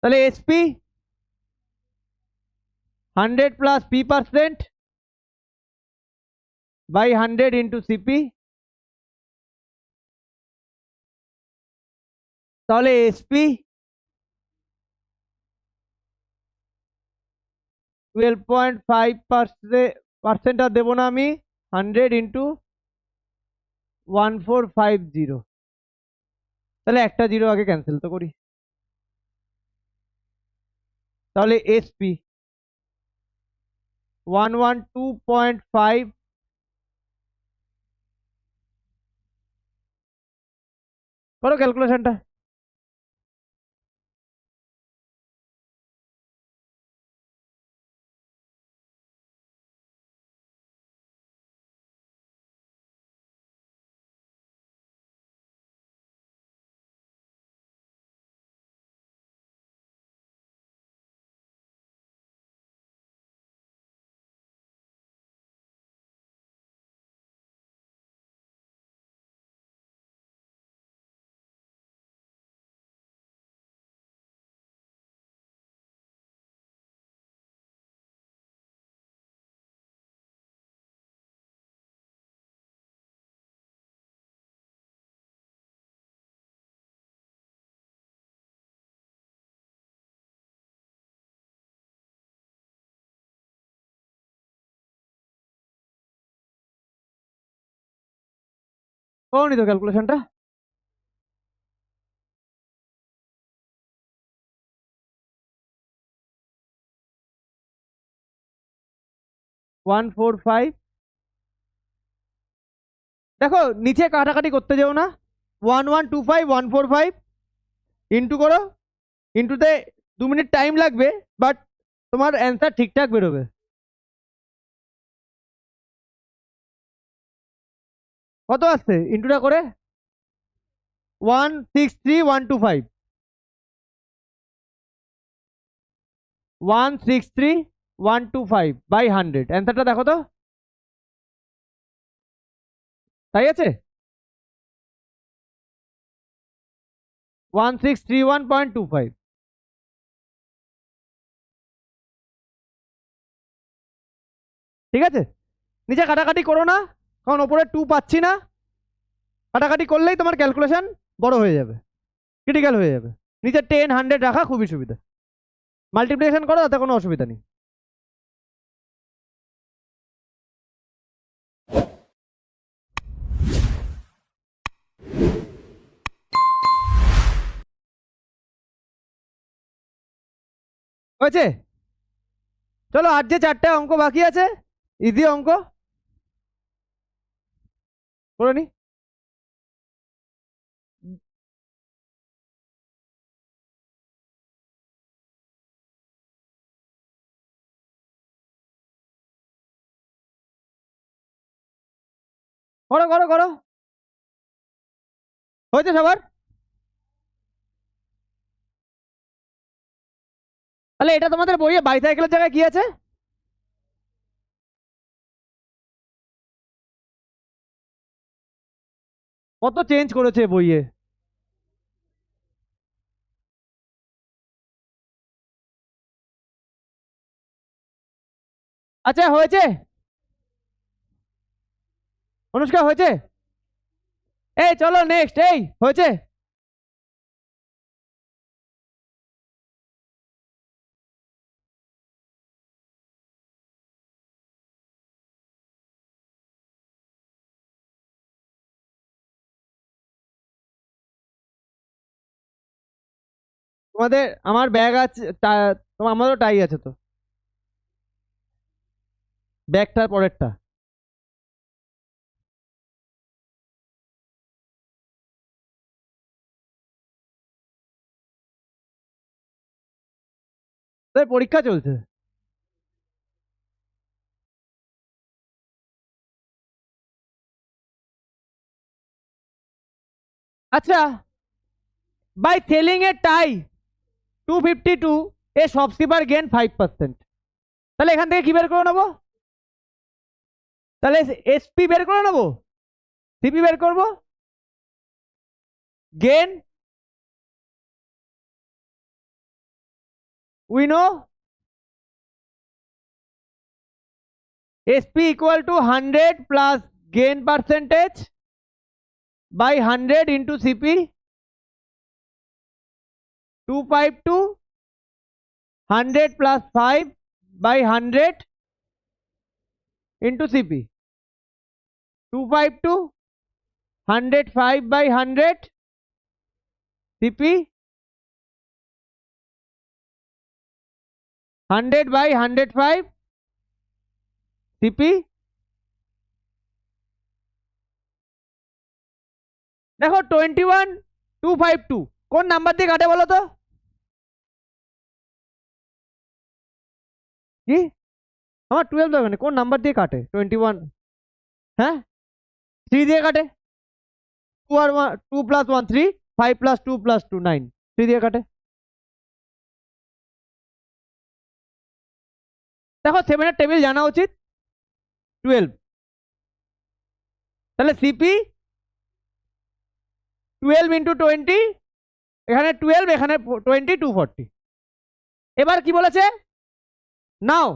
তাহলে SP 100 plus p% by 100 into CP. তাহলে এসপি 12.5% আর দেবো না আমি, 100 ইন্টু 1450। তাহলে একটা জিরো আগে ক্যান্সেল তো করি। তাহলে এসপি 112.5, করো ক্যালকুলেশনটা। করনি তো ক্যালকুলেশনটা। 145, দেখো নিচে কাটাকাটি করতে যেও না। 1125 ইন্টু করো, ইন্টুতে 2 মিনিট টাইম লাগবে, বাট তোমার অ্যান্সার ঠিকঠাক বেরোবে। কত আসছে ইন্টুটা করে? 163,125, 163 125 বাই 100, অ্যান্সারটা দেখো তো, তাই আছে? 1631.25। ঠিক আছে, নিচে কাটাকাটি করো না, কারণ ওপরে 2 পাচ্ছি না। কাটাকাটি করলেই তোমার ক্যালকুলেশন বড় হয়ে যাবে, ক্রিটিক্যাল হয়ে যাবে। নিচে 10 100 রাখা খুবই সুবিধা, মাল্টিপ্লিকেশন করো, তাতে কোনো অসুবিধা নেই। হয়েছে? চলো আর যে 4টে অঙ্ক বাকি আছে, ইজি অঙ্ক করে নি। করো করো করো, হয়েছে সবার? তাহলে এটা তোমাদের বইয়ে বাইসাইকেলের জায়গায় কি আছে? কত চেঞ্জ করেছে বইয়ে। আচ্ছা হয়েছে, অনুষ্কা হয়েছে? এই চলো নেক্সট, এই হয়েছে? তোমাদের, আমার ব্যাগ আছে, তোমার আমারও টাই আছে তো, ব্যাগটার পরেরটা। তোদের পরীক্ষা চলছে? আচ্ছা, by selling a tie 252 a shopkeeper gain 5%। তাহলে এখান থেকে কি বের করে নেবো? তাহলে এসপি বের করে নেবো, সিপি বের করবো, gain we know SP equal to 100 plus gain percentage by 100 into CP, 252 100 plus 5 by 100 into CP, 252 105 by 100 CP, 100 by 105 CP। দেখো 21252 কোন নাম্বার দিয়ে কাটে বলো তো? কি আমার 12 দেবে না, কোন নাম্বার দিয়ে কাটে 21? হ্যাঁ, 3 দিয়ে কাটে। 2 আর 2 প্লাস 1 3, 5 প্লাস 2 প্লাস 2 9, 3 দিয়ে কাটে। দেখো 7 এর টেবিল জানা উচিত, 12। তাহলে সিপি 12 ইন্টু 20, এখানে 12 এখানে 20, 240। এবার কি বলেছে নাও,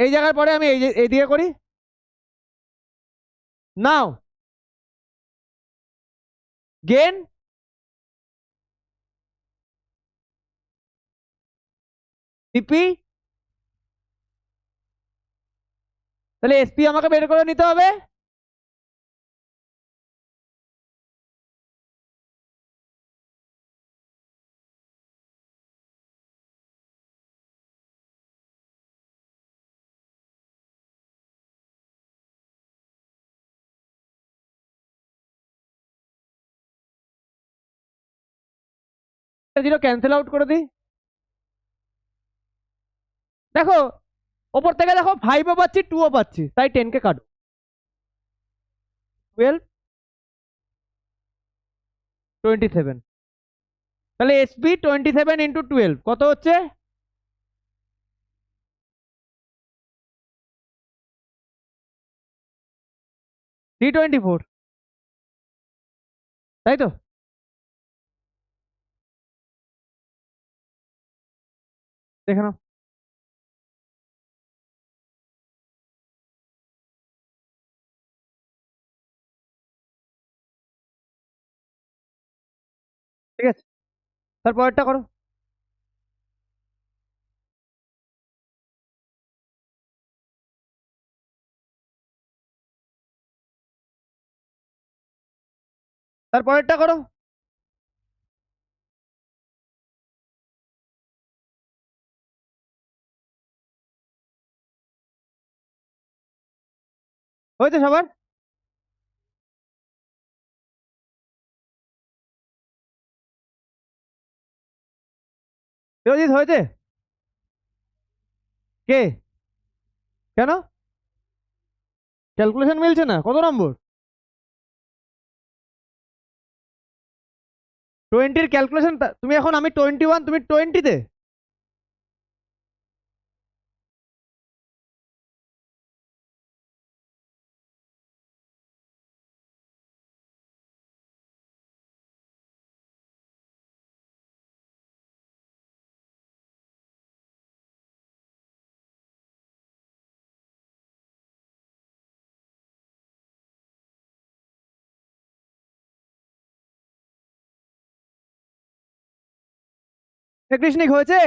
এই জায়গার পরে আমি এই দিকে করি, নাও গেন সিপি, তাহলে এসপি আমাকে বের করে নিতে হবে। জিরো ক্যান্সেল আউট করে দিই। দেখো ওপর থেকে দেখো 5ও পাচ্ছি 2ও পাচ্ছি, তাই 10 কে কাটো। 12 27, তাহলে এসপি 27 ইন্টু 12 কত হচ্ছে? T24, তাই তো? দেখে নাও। ঠিক আছে, তারপরেরটা করো। তারপরেরটা করো। হয়েছে সবার? দেবজিৎ হয়েছে? কে? কেন? ক্যালকুলেশন মিলছে না? কত নম্বর? 20-র ক্যালকুলেশন? তুমি এখন, আমি 21, তুমি 20-তে? টেকনিশনিক হয়েছে?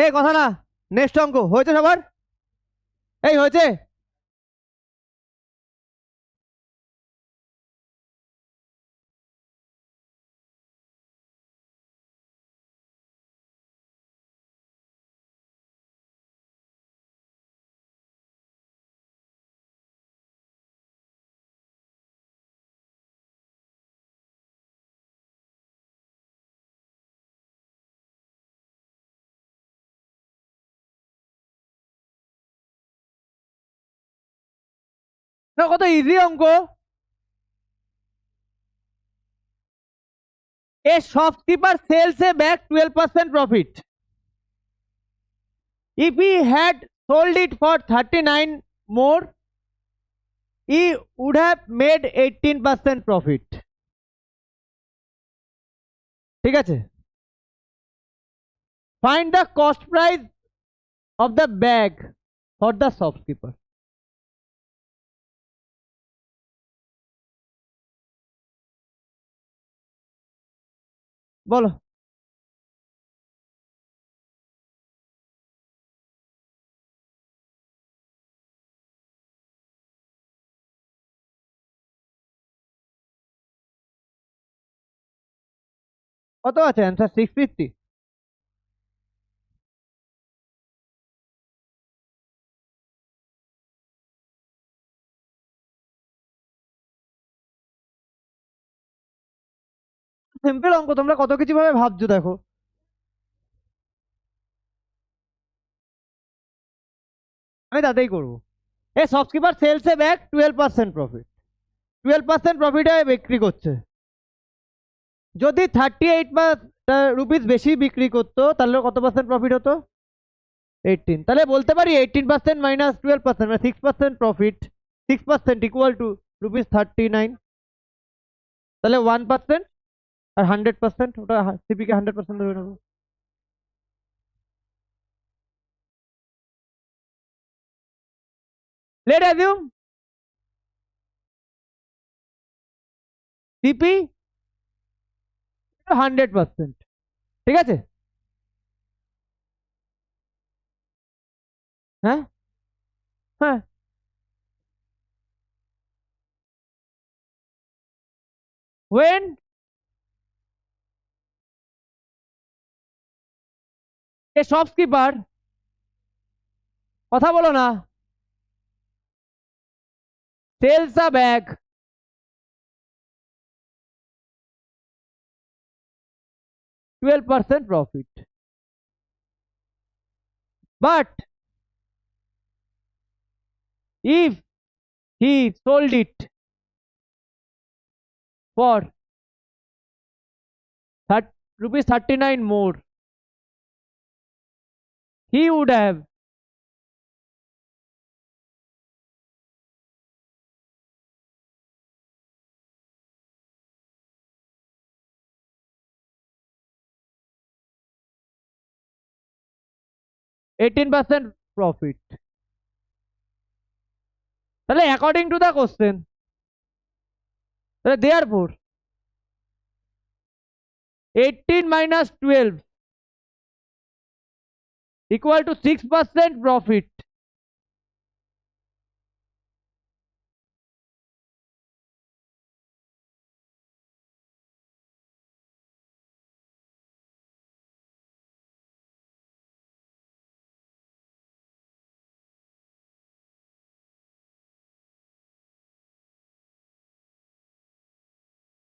এই কথা না, নেক্সট অঙ্ক হয়েছে সবার? এই হয়েছে? না, কত ইজি অঙ্ক। A shopkeeper sells a bag 12% profit. If he had sold it for 39 more, he would have made 18% profit. ঠিক আছে? Find the cost price of the bag for the shopkeeper. বলো। কত আছে অ্যান্সার? 650? সিম্পল অঙ্ক, তোমরা কত কিছু ভাবে ভাবছো দেখো। আমি তাতেই করবো। A shopkeeper sells a bag 12% profit, 12% প্রফিটে বিক্রি করছে। যদি 38 বা রুপিস বেশি বিক্রি করতো তাহলে কত পার্সেন্ট প্রফিট হতো? 18। তাহলে বলতে পারি 18% মাইনাস 12% মানে 6% প্রফিট। 6% equal to ₹39। তাহলে 1% আর 100%, ওটা সিপি কে 100% ধরে নেবো। Let assume CP 100%। ঠিক আছে? হ্যাঁ, হ্যাঁ। when a shopkeeper, কথা বলো না, sells a bag 12% profit, but if he sold it for rupees 39 more, he would have 18% profit. তাহলে অ্যাকর্ডিং টু দ্য কোশ্চেন, তাহলে therefore 18 minus 12 equal to 6% profit.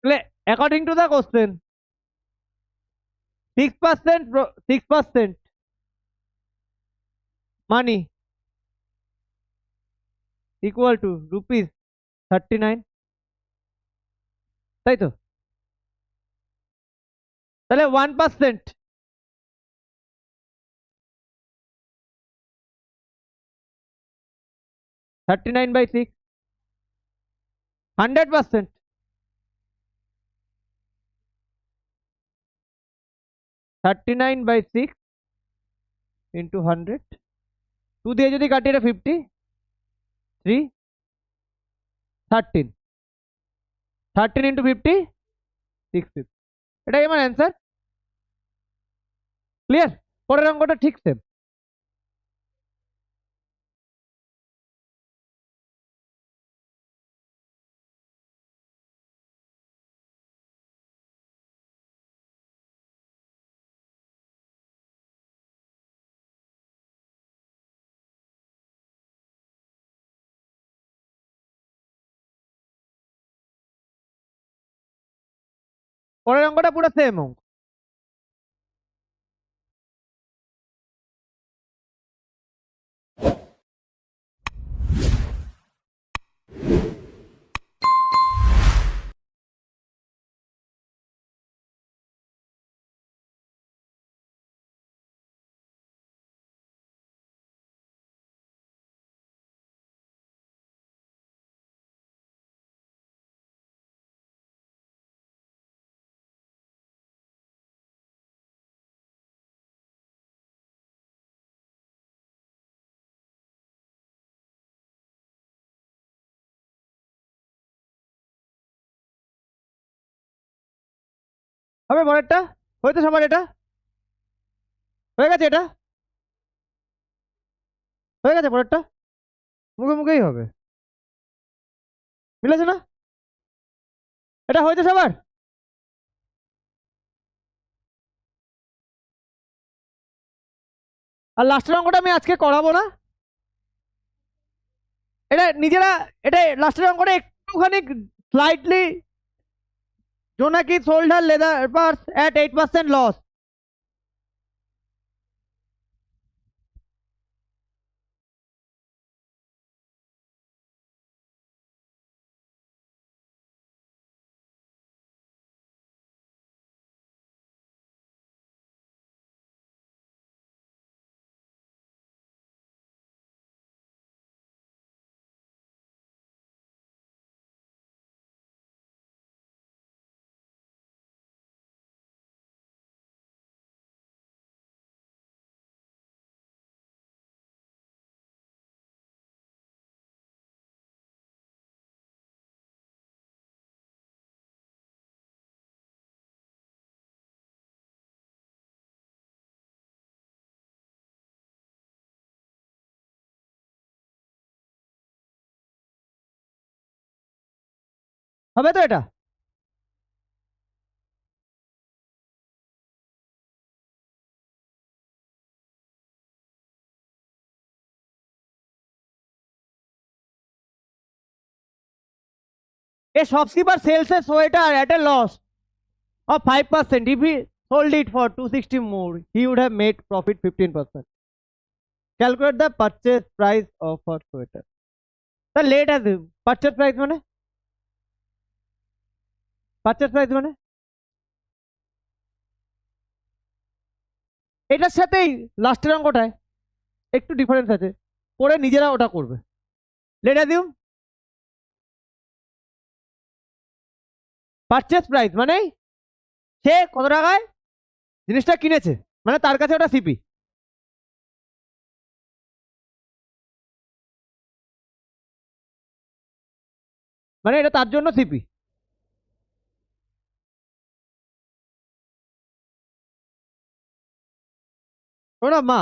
তাহলে according to the question 6% money equal to rupees 39, তাই তো? তাহলে 1% 39/6, 100% 39/6 ইন্টু 100, 2 দিয়ে যদি কাটি এটা 50, 3, 13, 13 ইন্টু 50, 60, এটাই আমার অ্যান্সার। ক্লিয়ার? পরের অঙ্কটা ঠিক সেম। পরের অঙ্কটা পুরো সেম অঙ্ক। হবে পরেরটা? হয়তো সবার এটা হয়ে গেছে, এটা হয়ে গেছে, পরেরটা মুখে মুখেই হবে, মিলেছে না? এটা হয়েছে সবার? আর লাস্টের অঙ্কটা আমি আজকে করাবো না, এটা নিজেরা, এটা লাস্টের অঙ্কটা একটুখানি slightly, Jonaki sold her leather purse at 8% loss. হবে তো এটা? A shopkeeper sells a sweater at a loss of 5%. If he sold it for 260 more, he would have made profit 15%. Calculate the purchase price of a sweater. The late as purchase price মানে পারচেস প্রাইস মানে এটার সাথেই লাস্টের অঙ্কটায় একটু ডিফারেন্স আছে, পরে নিজেরা ওটা করবে। লেট অ্যাজিউম পারচেস প্রাইস মানে সে কত টাকায় জিনিসটা কিনেছে, মানে তার কাছে ওটা সিপি। মানে এটা তার জন্য সিপি। শোনো মা,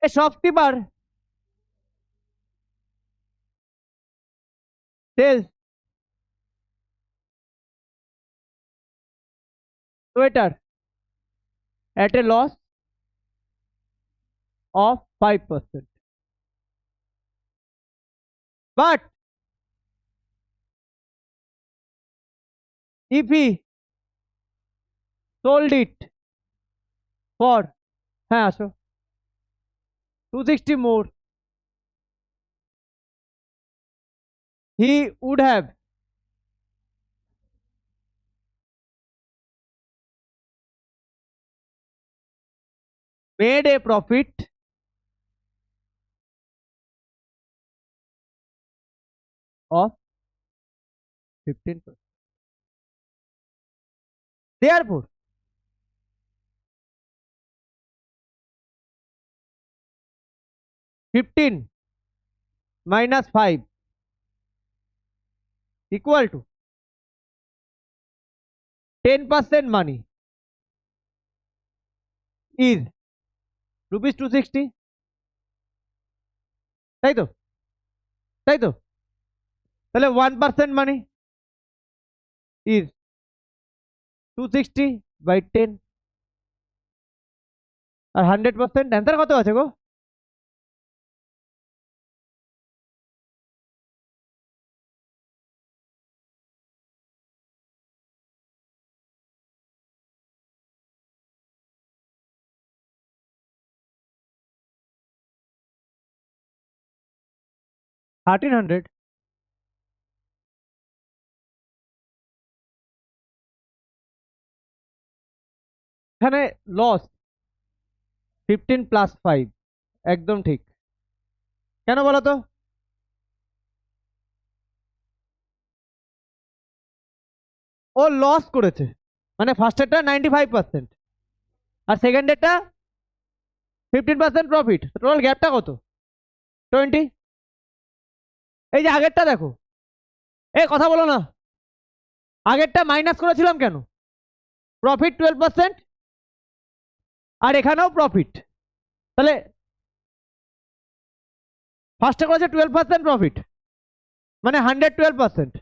a shopkeeper sells sweater at a loss of 5%. But if he sold it for, হ্যাঁ আসো, 260 more, he would have made a profit of 15%. Therefore, fifteen minus 5 equal to 10% money is rupees 260. তাই তো, তাই তো, তাহলে 1% মানি ইজ 260 বাই 10, আর 100% অ্যান্সার কত আছে গো? $1300। এখানে লস 15 প্লাস 5, একদম ঠিক। কেন বলো তো? ও লস করেছে, মানে ফার্স্টেরটা 95% আর সেকেন্ডেরটা 15% প্রফিট, টোটাল গ্যাপটা কত? 20। এই যে আগেরটা দেখো, এই কথা বলো না, আগেরটা মাইনাস করেছিলাম কেন? প্রফিট 12% আর এখানেও প্রফিট, তাহলে ফার্স্টে করেছে 12% প্রফিট, মানে 112%,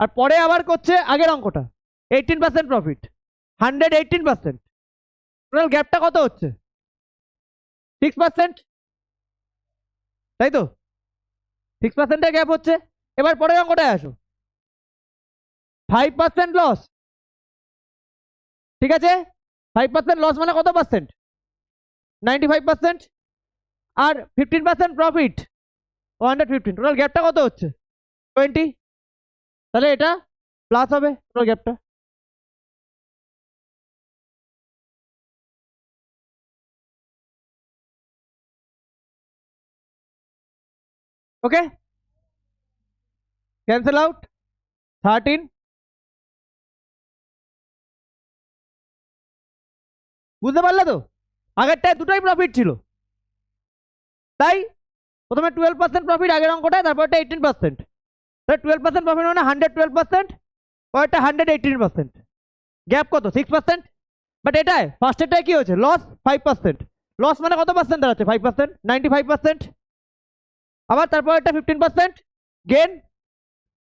আর পরে আবার করছে আগের অঙ্কটা 18% প্রফিট, 118%। টোটাল গ্যাপটা কত হচ্ছে? 6%, তাই তো? 6%-এর গ্যাপ হচ্ছে। এবার পরের অঙ্কটায় আসো, 5% লস, ঠিক আছে? 5% লস মানে কত পার্সেন্ট? 95%। আর 15% প্রফিট 115, টোটাল গ্যাপটা কত হচ্ছে? 20। তাহলে এটা প্লাস হবে টোটাল গ্যাপটা। ওকে, ক্যান্সেল আউট 13। বুঝতে পারলে তো? আগেরটায় দুটোই প্রফিট ছিল, তাই প্রথমে 12% প্রফিট আগের অঙ্কটায়, তারপরটা 18%। তাহলে 12% প্রফিট মানে 112%, পরেরটা 118%। গ্যাপ কত? 6%। বাট এটায় ফার্স্টেরটায় কি হয়েছে? লস 5%। লস মানে কত পার্সেন্ট দাঁড়াচ্ছে? 5%, 95%। আবার তারপর একটা 15% গেন,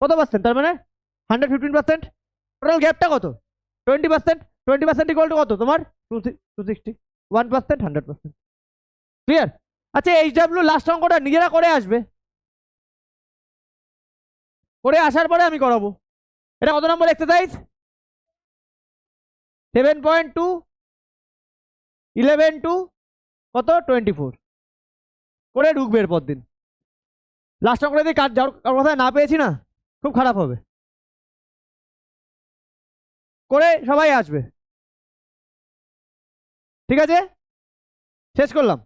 কত পার্সেন্ট? তার মানে 115%। টোটাল গ্যাপটা কত? 20%। 20% ইকুয়াল টু কত তোমার? 260। 1%, 100%। ক্লিয়ার? আচ্ছা, এইচডাব্লিউ লাস্ট অঙ্কটা নিজেরা করে আসবে, করে আসার পরে আমি করাবো। এটা কত নম্বর এক্সারসাইজ? 7.2 11 টু কত 24 করে ঢুকবে এরপর দিন। লাস্ট করে দিয়ে কাজ যাওয়ার কথায় না পেয়েছি না, খুব খারাপ হবে। করে সবাই আসবে, ঠিক আছে? শেষ করলাম।